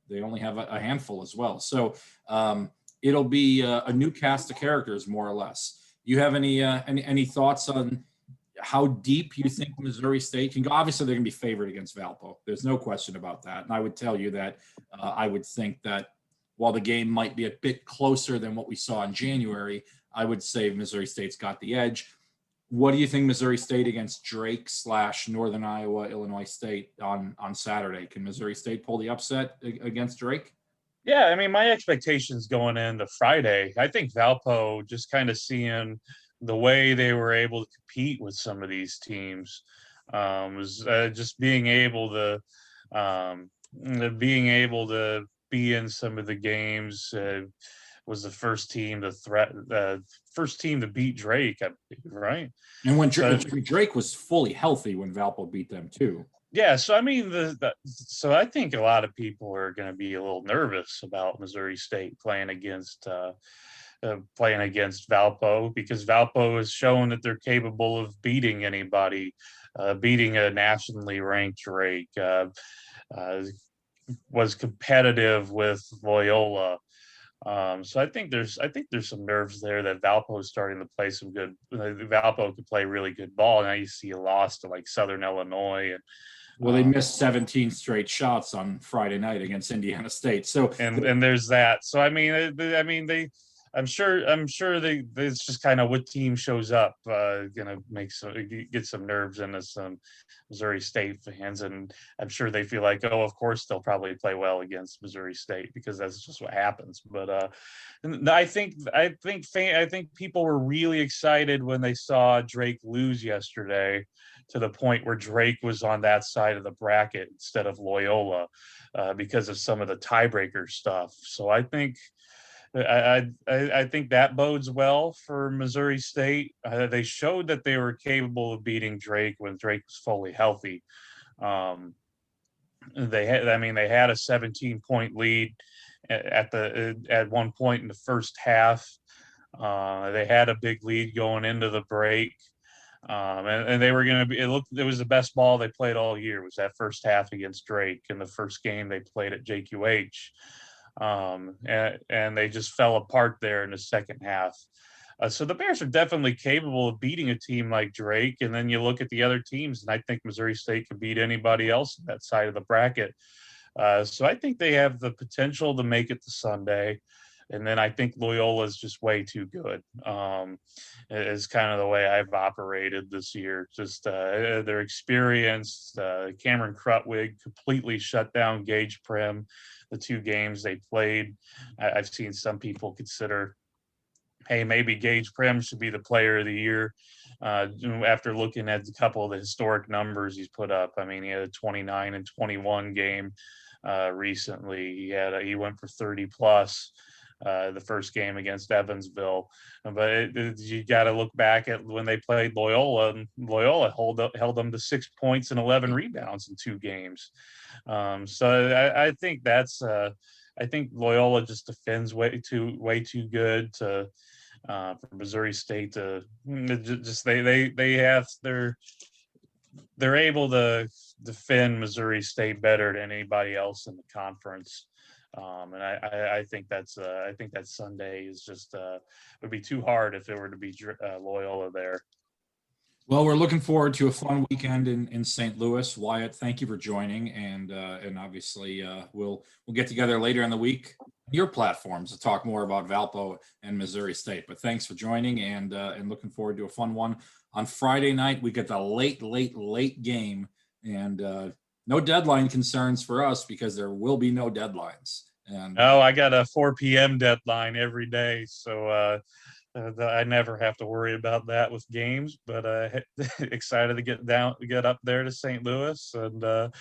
they only have a handful as well. So it'll be a new cast of characters, more or less. You have any thoughts on how deep you think Missouri State can go? Obviously, they're going to be favored against Valpo. There's no question about that. And I would tell you that I would think that while the game might be a bit closer than what we saw in January, I would say Missouri State's got the edge. What do you think Missouri State against Drake / Northern Iowa, Illinois State on Saturday? Can Missouri State pull the upset against Drake? Yeah, I mean, my expectations going into Friday, I think Valpo, just kind of seeing the way they were able to compete with some of these teams, was just being able to be in some of the games. Was the first team to beat Drake, I believe, right? And when Drake was fully healthy when Valpo beat them too. Yeah, so I mean, so I think a lot of people are going to be a little nervous about Missouri State playing against Valpo, because Valpo has shown that they're capable of beating anybody, beating a nationally ranked Drake, was competitive with Loyola. So I think there's some nerves there that Valpo is starting to play some good. Valpo could play really good ball. Now you see a loss to like Southern Illinois, and Well, they missed 17 straight shots on Friday night against Indiana State. So and there's that. So I mean, I'm sure they it's just kind of what team shows up, gonna get some nerves into some Missouri State fans, and I'm sure they feel like, oh, of course they'll probably play well against Missouri State because that's just what happens. But I think people were really excited when they saw Drake lose yesterday, to the point where Drake was on that side of the bracket instead of Loyola, because of some of the tiebreaker stuff. So I think that bodes well for Missouri State. They showed that they were capable of beating Drake when Drake was fully healthy. Um, they had a 17-point lead at one point in the first half. They had a big lead going into the break. And they were going to be, it was the best ball they played all year, was that first half against Drake in the first game they played at JQH. And they just fell apart there in the second half. So the Bears are definitely capable of beating a team like Drake. And then you look at the other teams, and I think Missouri State can beat anybody else on that side of the bracket. So I think they have the potential to make it to Sunday. And then I think Loyola is just way too good. Is kind of the way I've operated this year. Just their experience. Cameron Krutwig completely shut down Gage Prim the two games they played. I've seen some people consider, hey, maybe Gage Prim should be the player of the year. After looking at a couple of the historic numbers he's put up. I mean, he had a 29 and 21 game recently. He went for 30 plus. The first game against Evansville, but you got to look back at when they played Loyola, and Loyola held them to 6 points and 11 rebounds in two games. So I think I think Loyola just defends way too good to for Missouri State to just they're able to defend Missouri State better than anybody else in the conference. And I think that Sunday is just would be too hard if it were to be Loyola there. Well, we're looking forward to a fun weekend in St. Louis. Wyatt, thank you for joining, and obviously we'll get together later in the week on your platforms to talk more about Valpo and Missouri State. But thanks for joining, and looking forward to a fun one on Friday night. We get the late game, and no deadline concerns for us because there will be no deadlines. And I got a 4 p.m. deadline every day, so I never have to worry about that with games. But excited to get up there to St. Louis and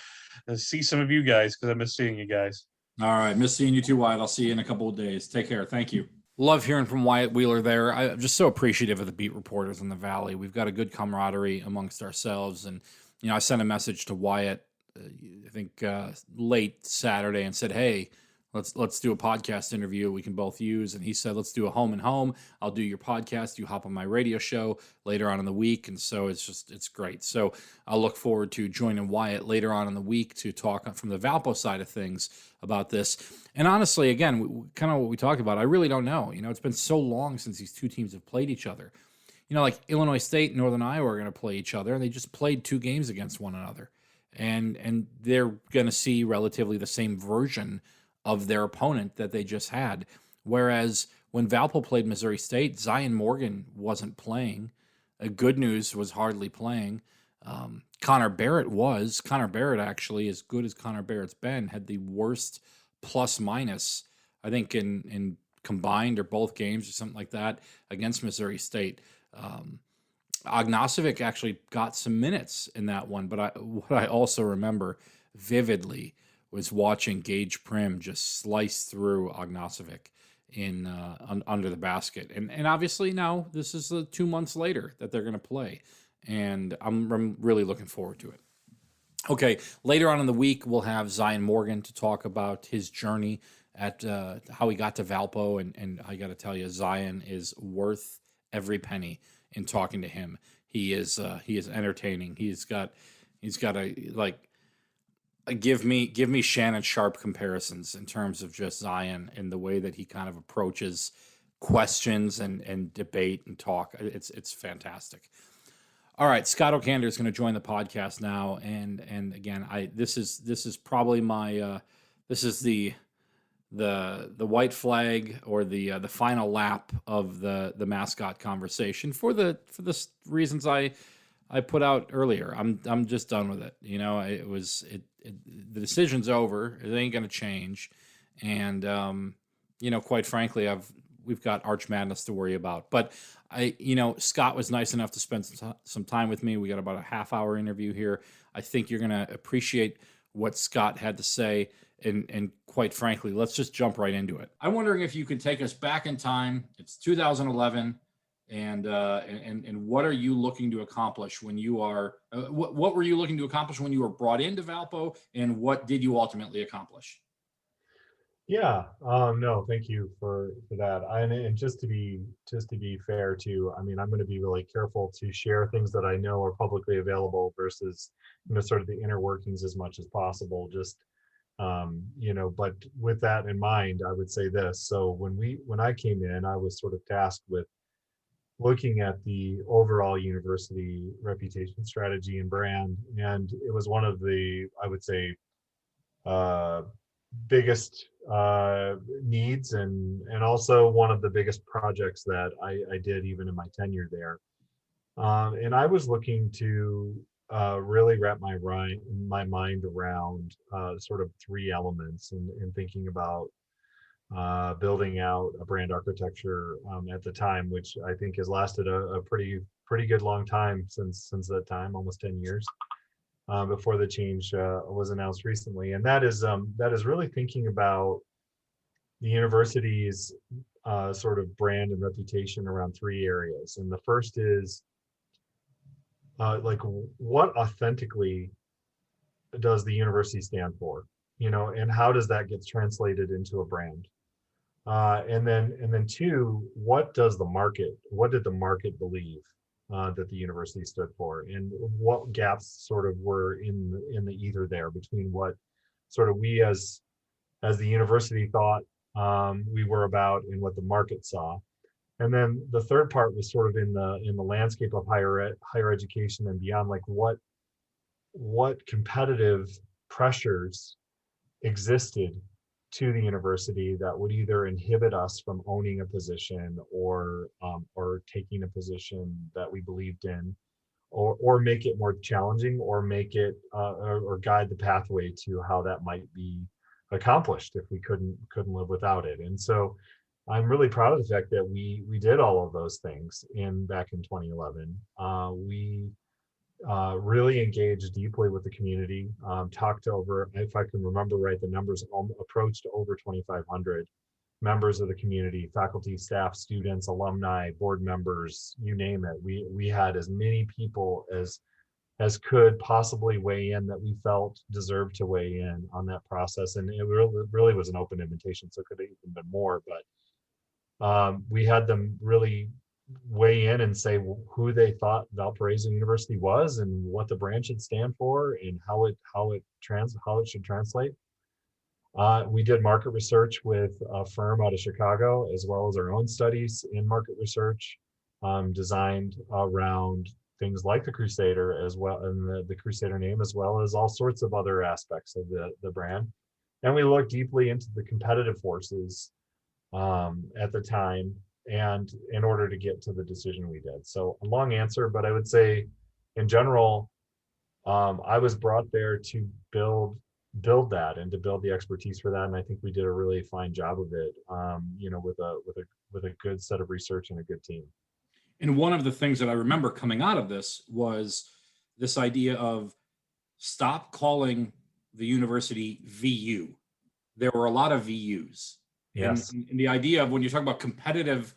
see some of you guys, because I miss seeing you guys. All right, miss seeing you too, Wyatt. I'll see you in a couple of days. Take care. Thank you. Love hearing from Wyatt Wheeler there. I'm just so appreciative of the beat reporters in the Valley. We've got a good camaraderie amongst ourselves, and I sent a message to Wyatt, I think late Saturday, and said, "Hey, let's do a podcast interview we can both use." And he said, "Let's do a home and home. I'll do your podcast. You hop on my radio show later on in the week." And so it's great. So I'll look forward to joining Wyatt later on in the week to talk from the Valpo side of things about this. And honestly, again, kind of what we talked about, I really don't know. It's been so long since these two teams have played each other. Like Illinois State and Northern Iowa are going to play each other, and they just played 2 games against one another. And they're going to see relatively the same version of their opponent that they just had. Whereas when Valpo played Missouri State, Zion Morgan wasn't playing. Good News was hardly playing. Connor Barrett was. Connor Barrett, actually, as good as Connor Barrett's been, had the worst plus-minus, I think, in combined or both games or something like that against Missouri State. Ognasovic actually got some minutes in that one, but what I also remember vividly was watching Gage Prim just slice through Ognasovic in under the basket. And obviously now this is 2 months later that they're going to play, and I'm really looking forward to it. Okay, later on in the week, we'll have Zion Morgan to talk about his journey at how he got to Valpo, and I got to tell you, Zion is worth every penny in talking to him. He is entertaining. He's got a Give me Shannon Sharp comparisons in terms of just Zion and the way that he kind of approaches questions and debate and talk. It's fantastic. All right, Scott Ochander is going to join the podcast now, and again, this is probably my this is the white flag or the final lap of the mascot conversation for the reasons I put out earlier. I'm just done with it. You know, the decision's over. It ain't going to change, and you know, quite frankly, we've got Arch Madness to worry about. But Scott was nice enough to spend some time with me. We got about a half-hour interview here. I think you're going to appreciate what Scott had to say. And quite frankly, let's just jump right into it. I'm wondering if you could take us back in time. It's 2011, and what are you looking to accomplish when you are? What were you looking to accomplish when you were brought into Valpo, and what did you ultimately accomplish? Yeah, no, thank you for that. And just to be fair too, I mean, I'm going to be really careful to share things that I know are publicly available versus sort of the inner workings as much as possible. Just but with that in mind, I would say this. So when I came in, I was sort of tasked with looking at the overall university reputation, strategy, and brand, and it was one of the, I would say, biggest needs and also one of the biggest projects that I did even in my tenure there. And I was looking to really wrap my mind around sort of three elements and thinking about building out a brand architecture at the time, which I think has lasted a pretty good long time since that time, almost 10 years. Before the change was announced recently, and that is really thinking about the university's sort of brand and reputation around three areas. And the first is like, what authentically does the university stand for, and how does that get translated into a brand? And then two, what did the market believe that the university stood for, and what gaps sort of were in the ether there between what sort of we as the university thought we were about and what the market saw. And then the third part was sort of in the landscape of higher education and beyond, like what competitive pressures existed to the university that would either inhibit us from owning a position or taking a position that we believed in, or make it more challenging, or make it or guide the pathway to how that might be accomplished if we couldn't live without it. And so I'm really proud of the fact that we did all of those things back in 2011. We really engaged deeply with the community, talked to over, if I can remember right, the numbers approached over 2,500 members of the community, faculty, staff, students, alumni, board members, you name it. We had as many people as could possibly weigh in that we felt deserved to weigh in on that process. And it really was an open invitation, so it could have even been more, but we had them really weigh in and say who they thought Valparaiso University was and what the brand should stand for and how it should translate. We did market research with a firm out of Chicago, as well as our own studies in market research, designed around things like the Crusader as well, and the Crusader name, as well as all sorts of other aspects of the brand. And we looked deeply into the competitive forces at the time, and in order to get to the decision we did. So a long answer, but I would say in general, I was brought there to build that and to build the expertise for that. And I think we did a really fine job of it, with a good set of research and a good team. And one of the things that I remember coming out of this was this idea of stop calling the university VU. There were a lot of VUs. Yes. And the idea of when you're talking about competitive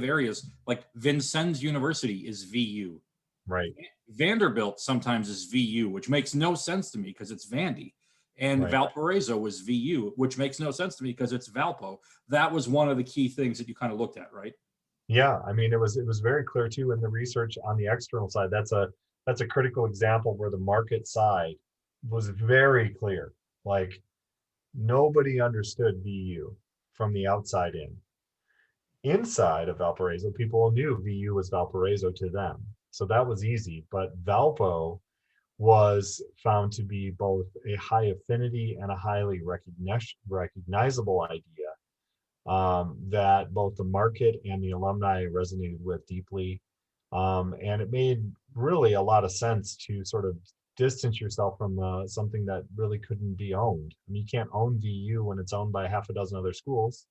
areas, like Vincennes University is VU. Right. Vanderbilt sometimes is VU, which makes no sense to me because it's Vandy. And right. Valparaiso was VU, which makes no sense to me because it's Valpo. That was one of the key things that you kind of looked at, right? Yeah, I mean, it was very clear too in the research on the external side. That's a critical example where the market side was very clear. Like nobody understood VU from the outside in. Inside of Valparaiso, people knew VU was Valparaiso to them. So that was easy. But Valpo was found to be both a high affinity and a highly recognizable idea that both the market and the alumni resonated with deeply. And it made really a lot of sense to sort of distance yourself from something that really couldn't be owned. I mean, you can't own VU when it's owned by half a dozen other schools.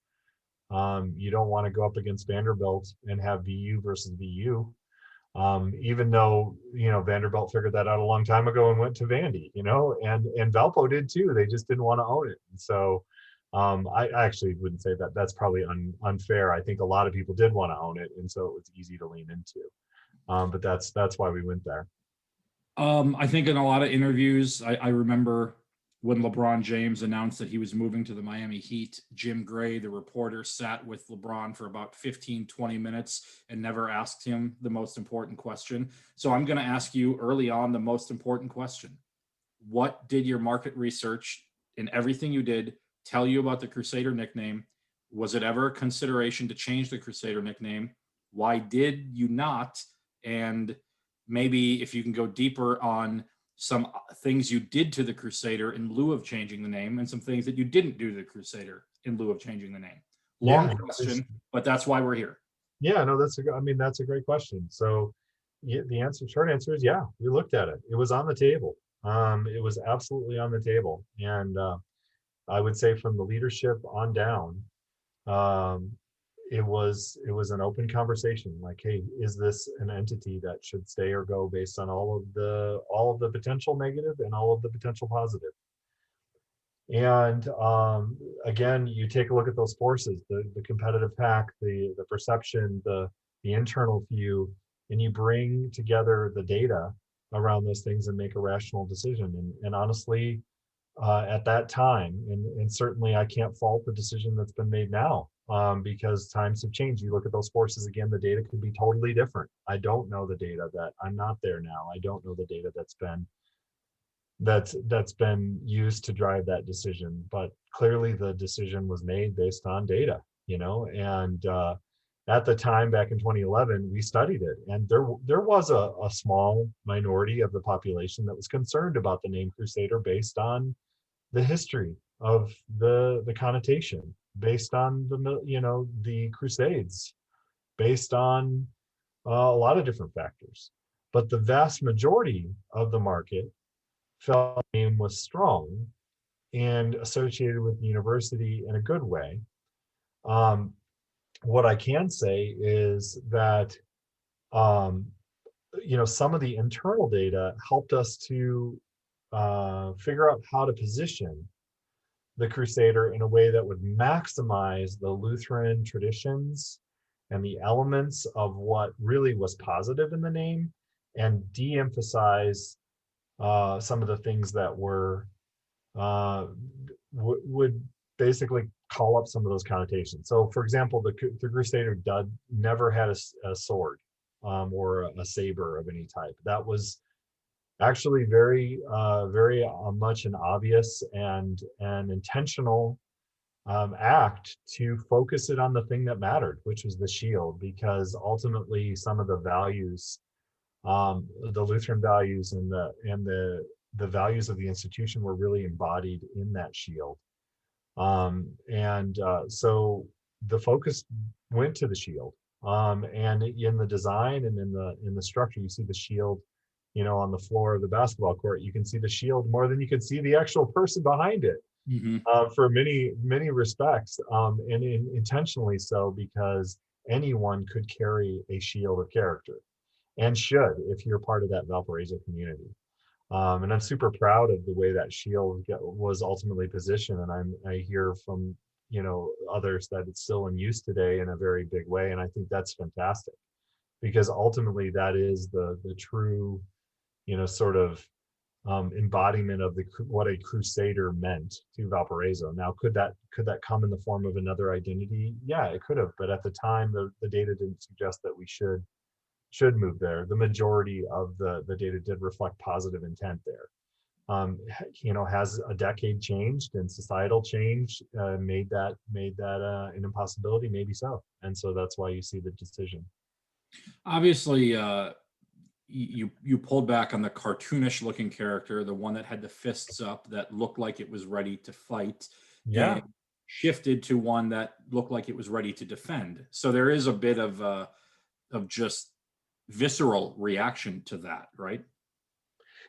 You don't want to go up against Vanderbilt and have VU versus VU. Even though, Vanderbilt figured that out a long time ago and went to Vandy, and Valpo did too. They just didn't want to own it. And so I actually wouldn't say that. That's probably unfair. I think a lot of people did want to own it. And so it was easy to lean into. But that's why we went there. I think in a lot of interviews, I remember when LeBron James announced that he was moving to the Miami Heat, Jim Gray, the reporter, sat with LeBron for about 15, 20 minutes and never asked him the most important question. So I'm going to ask you early on the most important question. What did your market research and everything you did tell you about the Crusader nickname? Was it ever a consideration to change the Crusader nickname? Why did you not? And maybe if you can go deeper on some things you did to the Crusader in lieu of changing the name and some things that you didn't do to the Crusader in lieu of changing the name. Long question, but that's why we're here. Yeah, no, that's a great question. So the short answer is, yeah, we looked at it. It was on the table. It was absolutely on the table. And I would say from the leadership on down, it was an open conversation. Like, hey, is this an entity that should stay or go based on all of the potential negative and all of the potential positive? And again, you take a look at those forces, the competitive pack, the perception, the internal view, and you bring together the data around those things and make a rational decision. And honestly, at that time, and certainly I can't fault the decision that's been made now, because times have changed. You look at those forces again, the data could be totally different. I don't know the data that I'm not there now. I don't know the data that's been used to drive that decision, but clearly the decision was made based on data, and at the time back in 2011, we studied it, and there was a small minority of the population that was concerned about the name Crusader based on the history of the connotation, based on the Crusades, based on a lot of different factors. But the vast majority of the market felt the name was strong and associated with the university in a good way. What I can say is that some of the internal data helped us to figure out how to position the Crusader in a way that would maximize the Lutheran traditions and the elements of what really was positive in the name, and de-emphasize some of the things that were would basically call up some of those connotations. So, for example, the Crusader never had a sword or a saber of any type. That was actually very much an obvious and an intentional act to focus it on the thing that mattered, which was the shield, because ultimately some of the values, the Lutheran values and the values of the institution were really embodied in that shield. So the focus went to the shield, and in the design and in the structure, you see the shield, on the floor of the basketball court. You can see the shield more than you can see the actual person behind it. Mm-hmm. For many respects, and intentionally so, because anyone could carry a shield of character, and should, if you're part of that Valparaiso community. And I'm super proud of the way that shield was ultimately positioned. And I hear from others that it's still in use today in a very big way, and I think that's fantastic, because ultimately that is the true sort of embodiment of what a Crusader meant to Valparaiso. Now, could that come in the form of another identity? Yeah, it could have, but at the time the data didn't suggest that we should move there. The majority of the data did reflect positive intent there. has a decade changed and societal change made that an impossibility? Maybe so. And so that's why you see the decision. Obviously, you pulled back on the cartoonish looking character, the one that had the fists up that looked like it was ready to fight, Yeah. and shifted to one that looked like it was ready to defend. So there is a bit of just visceral reaction to that, right?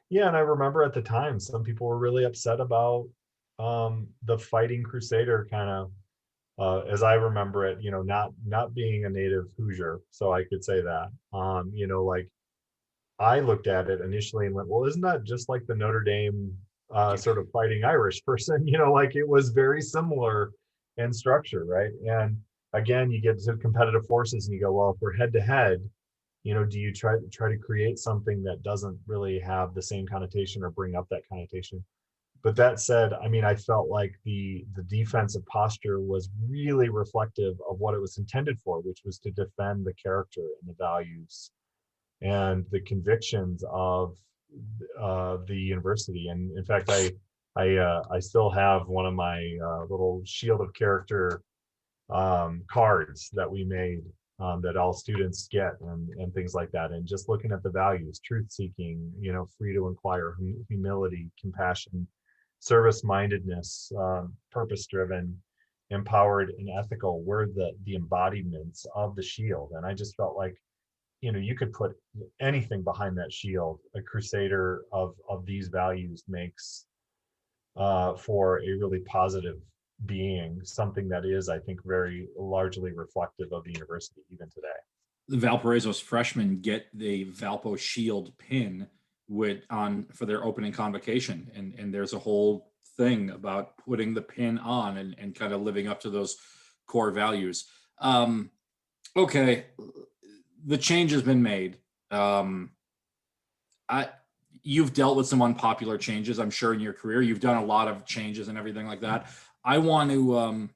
Yeah, and I remember at the time some people were really upset about the fighting Crusader kind of, as I remember it, not being a native Hoosier, so I could say that. Like I looked at it initially and went, well, isn't that just like the Notre Dame Yeah. sort of fighting Irish person? Like it was very similar in structure, right? And again, you get to competitive forces and you go, well, if we're head to head, do you try to create something that doesn't really have the same connotation or bring up that connotation? But that said, I mean, I felt like the defensive posture was really reflective of what it was intended for, which was to defend the character and the values and the convictions of the university. And in fact, I still have one of my little shield of character cards that we made, that all students get, and things like that. And just looking at the values: truth seeking, free to inquire, humility, compassion, service mindedness, purpose driven, empowered, and ethical were the embodiments of the shield. And I just felt like, you could put anything behind that shield. A Crusader of these values makes for a really positive being, something that is, I think, very largely reflective of the university even today. The Valparaiso's freshmen get the Valpo Shield pin for their opening convocation, and there's a whole thing about putting the pin on and kind of living up to those core values. Okay, the change has been made. You've dealt with some unpopular changes, I'm sure, in your career. You've done a lot of changes and everything like that. I want to,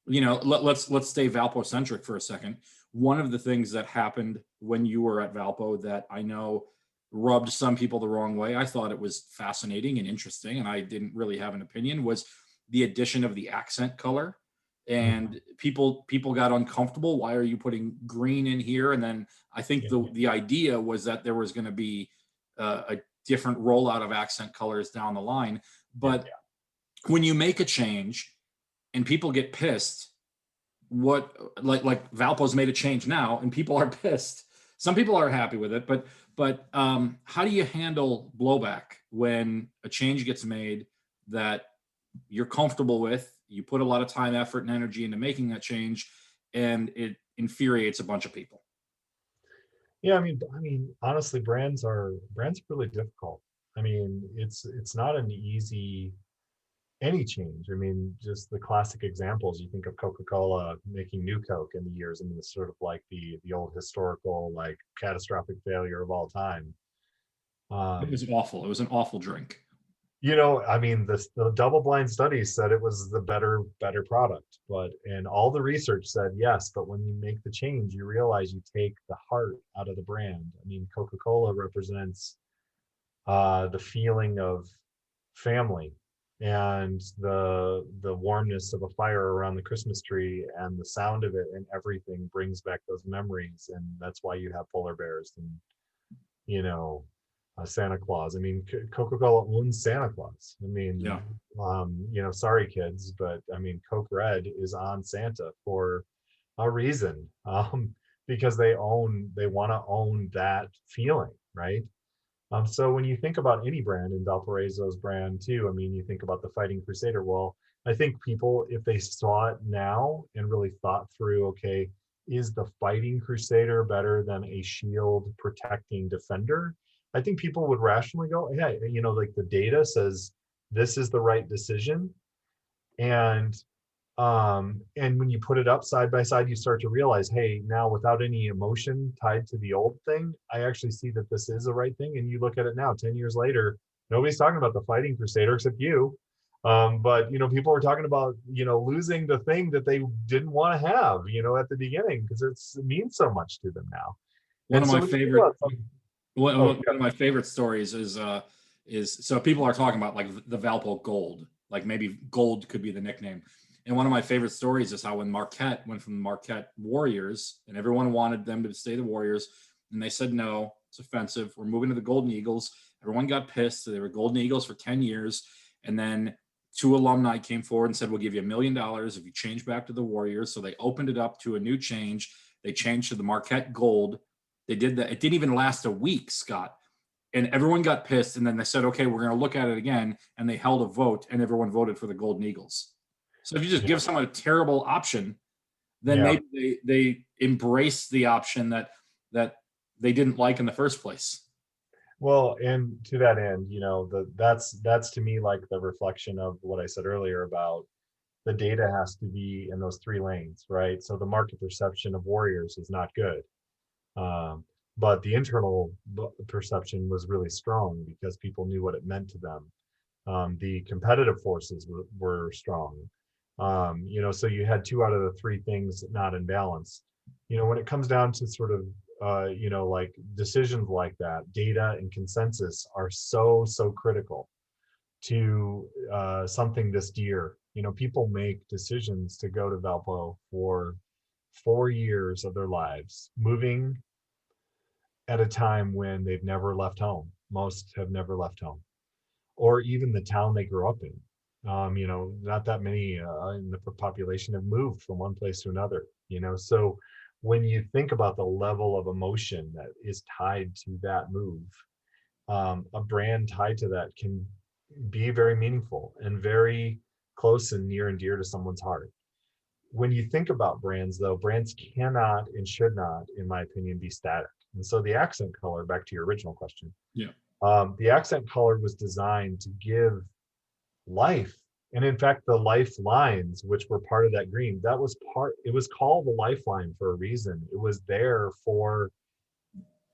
let's stay Valpo centric for a second. One of the things that happened when you were at Valpo that I know rubbed some people the wrong way, I thought it was fascinating and interesting, and I didn't really have an opinion, was the addition of the accent color. And people got uncomfortable. Why are you putting green in here? And then I think the idea was that there was going to be a different rollout of accent colors down the line. But when you make a change and people get pissed, like Valpo's made a change now and people are pissed. Some people are happy with it, but how do you handle blowback when a change gets made that you're comfortable with? You put a lot of time, effort, and energy into making that change, and it infuriates a bunch of people. Yeah, I mean, honestly, brands are really difficult. I mean, it's not an easy any change. I mean, just the classic examples. You think of Coca-Cola making New Coke in the years. I mean, it's sort of like the old historical, like, catastrophic failure of all time. It was awful. It was an awful drink. I mean, the double-blind studies said it was the better product, and all the research said yes, but when you make the change, you realize you take the heart out of the brand. I mean, Coca-Cola represents the feeling of family and the warmness of a fire around the Christmas tree, and the sound of it and everything brings back those memories. And that's why you have polar bears and Santa Claus. I mean, Coca-Cola owns Santa Claus. I mean, sorry kids, but I mean, Coke Red is on Santa for a reason, because they want to own that feeling, right? So when you think about any brand, and Valparaiso's brand too, I mean, you think about the Fighting Crusader. Well, I think people, if they saw it now and really thought through, okay, is the Fighting Crusader better than a shield protecting defender? I think people would rationally go, hey, like, the data says this is the right decision. And when you put it up side by side, you start to realize, hey, now without any emotion tied to the old thing, I actually see that this is the right thing. And you look at it now, 10 years later, nobody's talking about the Fighting Crusader except you. But people were talking about, losing the thing that they didn't want to have, at the beginning, because it means so much to them now. One of my favorite stories is is so people are talking about like the Valpo Gold, like maybe Gold could be the nickname. And one of my favorite stories is how when Marquette went from the Marquette Warriors, and everyone wanted them to stay the Warriors, and they said no, it's offensive. We're moving to the Golden Eagles. Everyone got pissed. So they were Golden Eagles for 10 years, and then two alumni came forward and said, we'll give you $1 million if you change back to the Warriors. So they opened it up to a new change. They changed to the Marquette Gold. They did that. It didn't even last a week, Scott. And everyone got pissed. And then they said, okay, we're going to look at it again. And they held a vote, and everyone voted for the Golden Eagles. So if you just give someone a terrible option, then maybe they embrace the option that they didn't like in the first place. Well, and to that end, that's to me like the reflection of what I said earlier about the data has to be in those three lanes, right? So the market perception of Warriors is not good. But the internal perception was really strong because people knew what it meant to them. The competitive forces were strong. So you had 2 out of the 3 things not in balance. When it comes down to sort of like decisions like that, data and consensus are so critical to something this dear. People make decisions to go to Valpo for 4 years of their lives, moving at a time when they've never left home. Most have never left home, or even the town they grew up in. Not that many in the population have moved from one place to another. So when you think about the level of emotion that is tied to that move, a brand tied to that can be very meaningful and very close and near and dear to someone's heart. When you think about brands, though, brands cannot and should not, in my opinion, be static. And so the accent color, back to your original question, the accent color was designed to give life. And in fact, the lifelines, which were part of that green, it was called the lifeline for a reason. It was there for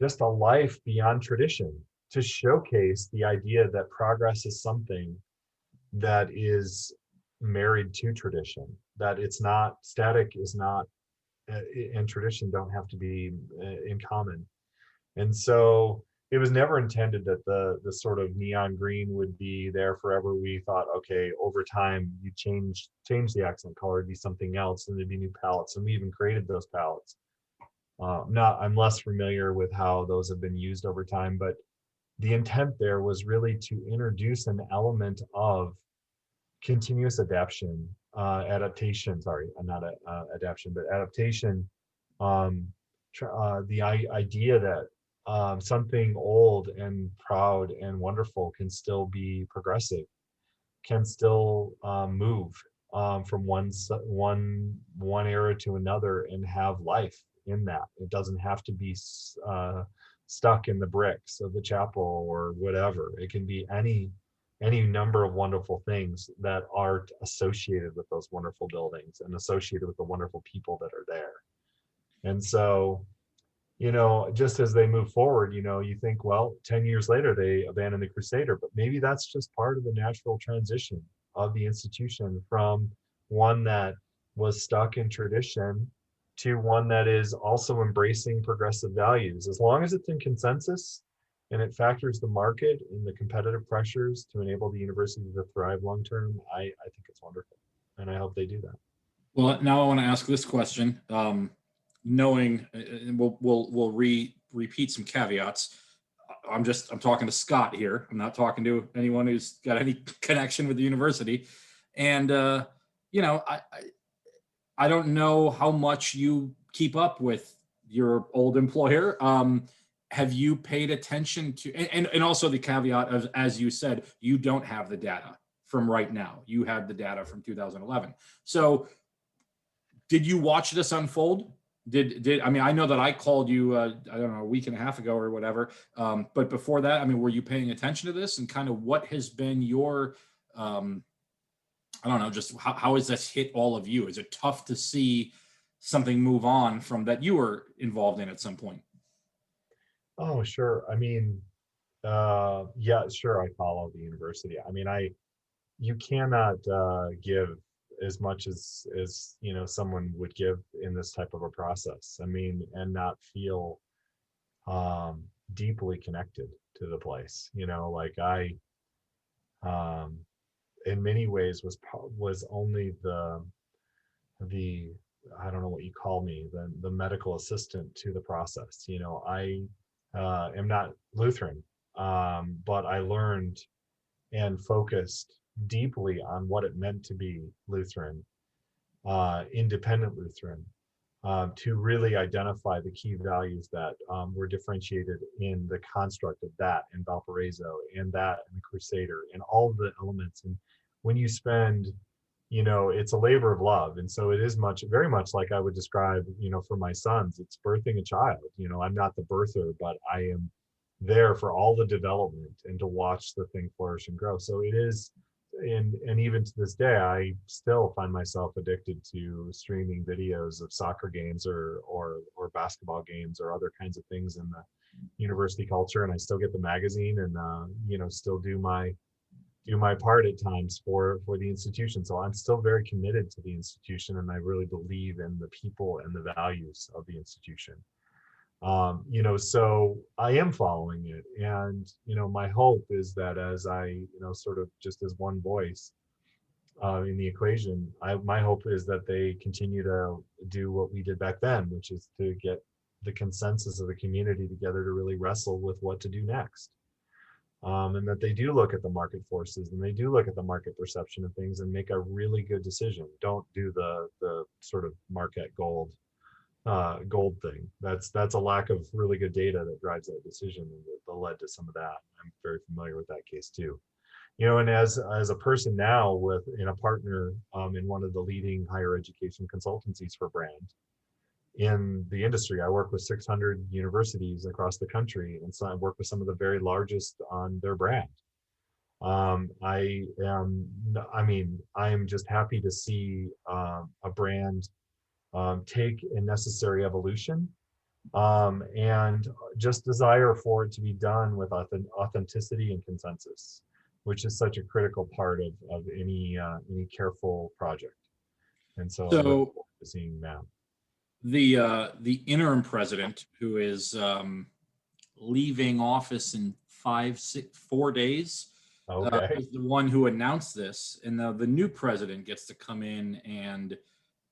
just a life beyond tradition, to showcase the idea that progress is something that is married to tradition, that it's not static, is not, and tradition don't have to be in common. And so it was never intended that the sort of neon green would be there forever. We thought, okay, over time you change the accent color to be something else, and there'd be new palettes, and we even created those palettes. I'm less familiar with how those have been used over time, but the intent there was really to introduce an element of continuous adaptation, adaptation. The idea that something old and proud and wonderful can still be progressive, can still move from one era to another and have life in that. It doesn't have to be stuck in the bricks of the chapel or whatever. It can be any number of wonderful things that are associated with those wonderful buildings and associated with the wonderful people that are there. And so, just as they move forward, you think, well, 10 years later, they abandoned the Crusader, but maybe that's just part of the natural transition of the institution from one that was stuck in tradition to one that is also embracing progressive values. As long as it's in consensus and it factors the market and the competitive pressures to enable the university to thrive long term, I think it's wonderful, and I hope they do that. Well, now I want to ask this question, knowing, and we'll repeat some caveats. I'm talking to Scott here. I'm not talking to anyone who's got any connection with the university, and I don't know how much you keep up with your old employer. Have you paid attention to, and also the caveat of, as you said, you don't have the data from right now. You had the data from 2011. So did you watch this unfold? I know that I called you, I don't know, a week and a half ago or whatever. But before that, were you paying attention to this, and kind of what has been your, I don't know, just how has this hit all of you? Is it tough to see something move on from that you were involved in at some point? Oh, sure. Yeah, sure. I follow the university. You cannot give as much as someone would give in this type of a process. And not feel deeply connected to the place. Like I, in many ways was only the I don't know what you call me, the medical assistant to the process. I am not Lutheran, but I learned and focused deeply on what it meant to be Lutheran, independent Lutheran, to really identify the key values that were differentiated in the construct of that in Valparaiso and that in the Crusader and all the elements. And when you spend, it's a labor of love. And so it is very much like I would describe, for my sons, it's birthing a child. I'm not the birther, but I am there for all the development and to watch the thing flourish and grow. So it is, and even to this day, I still find myself addicted to streaming videos of soccer games or basketball games or other kinds of things in the university culture. And I still get the magazine and still do my part at times for the institution. So I'm still very committed to the institution, and I really believe in the people and the values of the institution. So I am following it. And, my hope is that as I, sort of just as one voice in the equation, my hope is that they continue to do what we did back then, which is to get the consensus of the community together to really wrestle with what to do next. And that they do look at the market forces and they do look at the market perception of things and make a really good decision. Don't do the sort of Marquette gold thing. That's a lack of really good data that drives that decision, and that led to some of that. I'm very familiar with that case too. And as a person now in a partner in one of the leading higher education consultancies for brand in the industry, I work with 600 universities across the country, and so I work with some of the very largest on their brand. I am just happy to see a brand take a necessary evolution and just desire for it to be done with authenticity and consensus, which is such a critical part of any careful project. And so I look forward to seeing that. The interim president, who is leaving office in 4 days, Okay. is the one who announced this, and the new president gets to come in and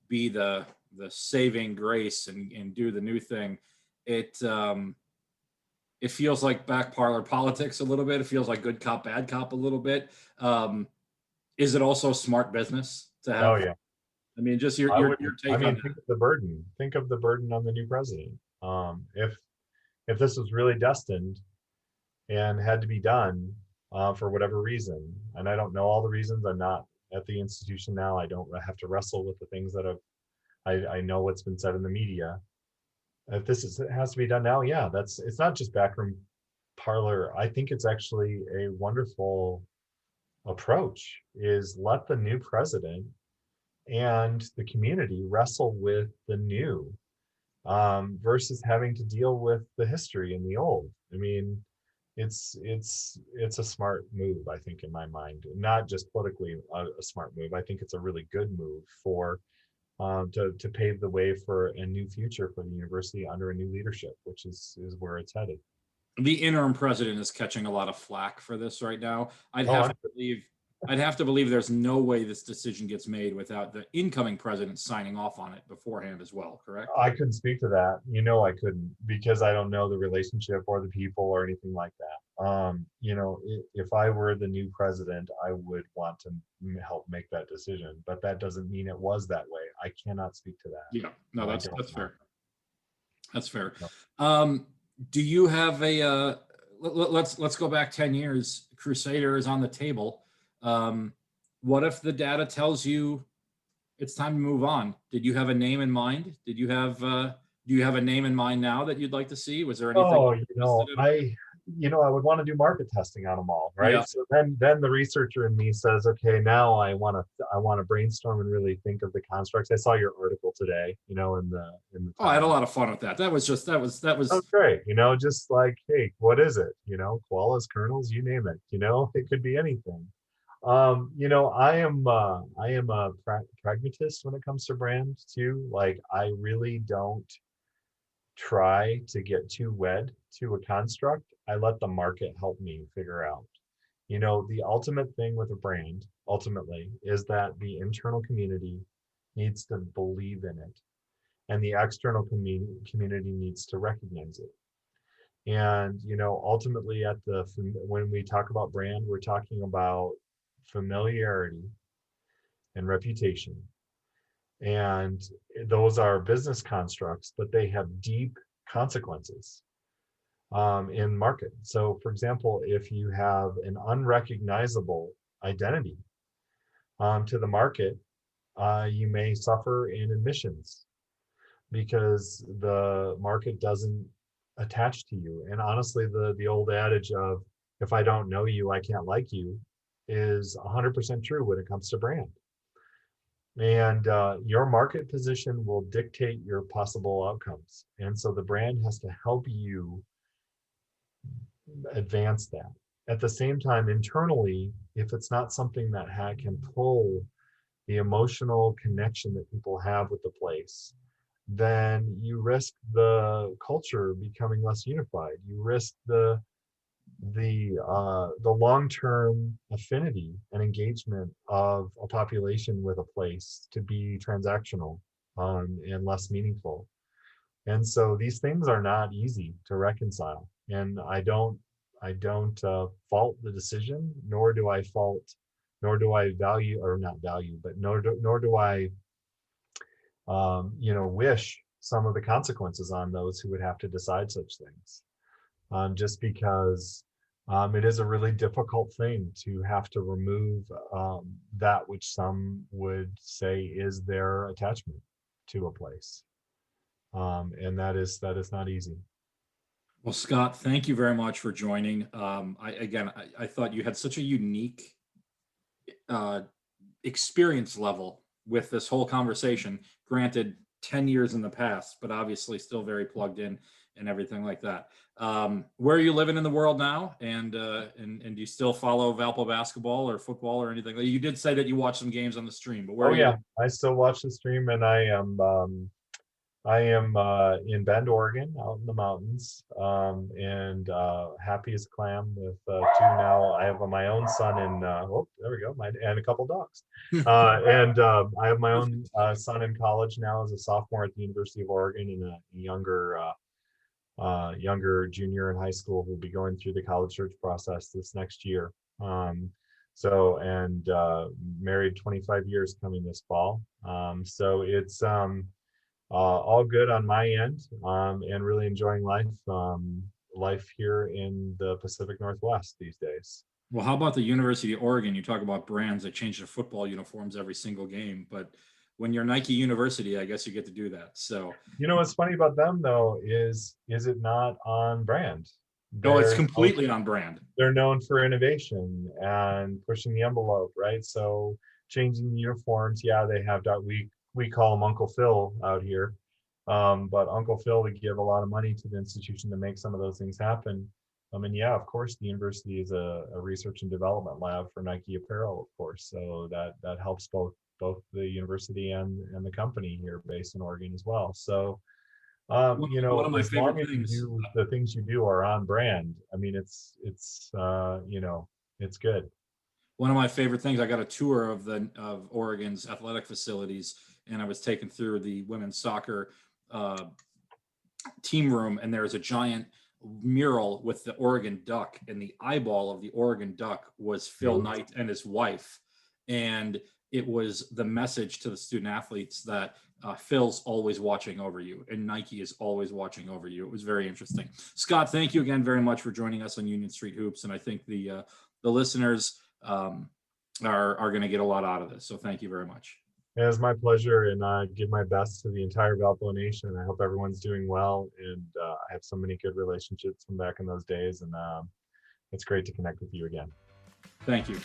be the saving grace and do the new thing. It feels like back parlor politics a little bit. It feels like good cop, bad cop a little bit. Is it also smart business to have? Oh yeah. I mean, just your take on that. Think of the burden. Think of the burden on the new president. If this was really destined and had to be done for whatever reason, and I don't know all the reasons. I'm not at the institution now. I don't have to wrestle with the things that I know what's been said in the media. If it has to be done now, yeah, it's not just backroom parlor. I think it's actually a wonderful approach, is let the new president and the community wrestle with the new versus having to deal with the history and the old. I mean, it's a smart move, I think, in my mind. Not just politically a smart move. I think it's a really good move for to pave the way for a new future for the university under a new leadership, which is where it's headed. The interim president is catching a lot of flack for this right now. I'd have to believe there's no way this decision gets made without the incoming president signing off on it beforehand as well, correct? I couldn't speak to that. I couldn't, because I don't know the relationship or the people or anything like that. If I were the new president, I would want to help make that decision, but that doesn't mean it was that way. I cannot speak to that. Yeah, no, that's fair. That's fair. No. Do you have let's go back 10 years. Crusader is on the table. What if the data tells you it's time to move on? Did you have a name in mind? Do you have a name in mind now that you'd like to see? Was there anything? I would want to do market testing on them all, right? Yeah. So then the researcher in me says, okay, now I want to brainstorm and really think of the constructs. I saw your article today, in the. Oh, I had a lot of fun with that. That was great. Just like, hey, what is it? Koalas, kernels, you name it. It could be anything. I am a pragmatist when it comes to brand too. Like, I really don't try to get too wed to a construct. I let the market help me figure out. The ultimate thing with a brand ultimately is that the internal community needs to believe in it, and the external community needs to recognize it. And ultimately, when we talk about brand, we're talking about familiarity and reputation. And those are business constructs, but they have deep consequences in market. So, for example, if you have an unrecognizable identity to the market, you may suffer in admissions because the market doesn't attach to you. And honestly, the old adage of if I don't know you, I can't like you is 100% true when it comes to brand. And your market position will dictate your possible outcomes. And so the brand has to help you advance that. At the same time, internally, if it's not something that can pull the emotional connection that people have with the place, then you risk the culture becoming less unified. You risk the long-term affinity and engagement of a population with a place to be transactional and less meaningful. And so these things are not easy to reconcile. And I don't fault the decision, nor do I value, or not value, but nor do I wish some of the consequences on those who would have to decide such things. Just because it is a really difficult thing to have to remove that which some would say is their attachment to a place. And that is not easy. Well, Scott, thank you very much for joining. I thought you had such a unique experience level with this whole conversation. Granted, 10 years in the past, but obviously still very plugged in and everything like that. Where are you living in the world now? And do you still follow Valpo basketball or football or anything? You did say that you watch some games on the stream, but where are you? I still watch the stream, and I am in Bend, Oregon, out in the mountains, and happy as a clam with two now. I have my own son in, there we go, and a couple dogs. And I have my own son in college now as a sophomore at the University of Oregon, and a younger junior in high school who will be going through the college search process this next year. Married 25 years coming this fall. So it's all good on my end, and really enjoying life here in the Pacific Northwest these days. Well, how about the University of Oregon? You talk about brands that change their football uniforms every single game, but when you're Nike University, I guess you get to do that. So what's funny about them though is it not on brand? No, it's completely on brand. They're known for innovation and pushing the envelope, right? So changing the uniforms, they have we call him Uncle Phil out here, but Uncle Phil to give a lot of money to the institution to make some of those things happen. Of course, the university is a research and development lab for Nike apparel, of course. So that helps both the university and the company here based in Oregon as well. So, one of my as long as the things you do are on brand, it's good. One of my favorite things, I got a tour of Oregon's athletic facilities, and I was taken through the women's soccer team room, and there's a giant mural with the Oregon Duck, and the eyeball of the Oregon Duck was Phil Knight and his wife. And it was the message to the student athletes that Phil's always watching over you and Nike is always watching over you. It was very interesting. Scott, thank you again very much for joining us on Union Street Hoops. And I think the listeners are going to get a lot out of this. So thank you very much. It was my pleasure, and I give my best to the entire Valpo Nation. I hope everyone's doing well, and I have so many good relationships from back in those days, and it's great to connect with you again. Thank you.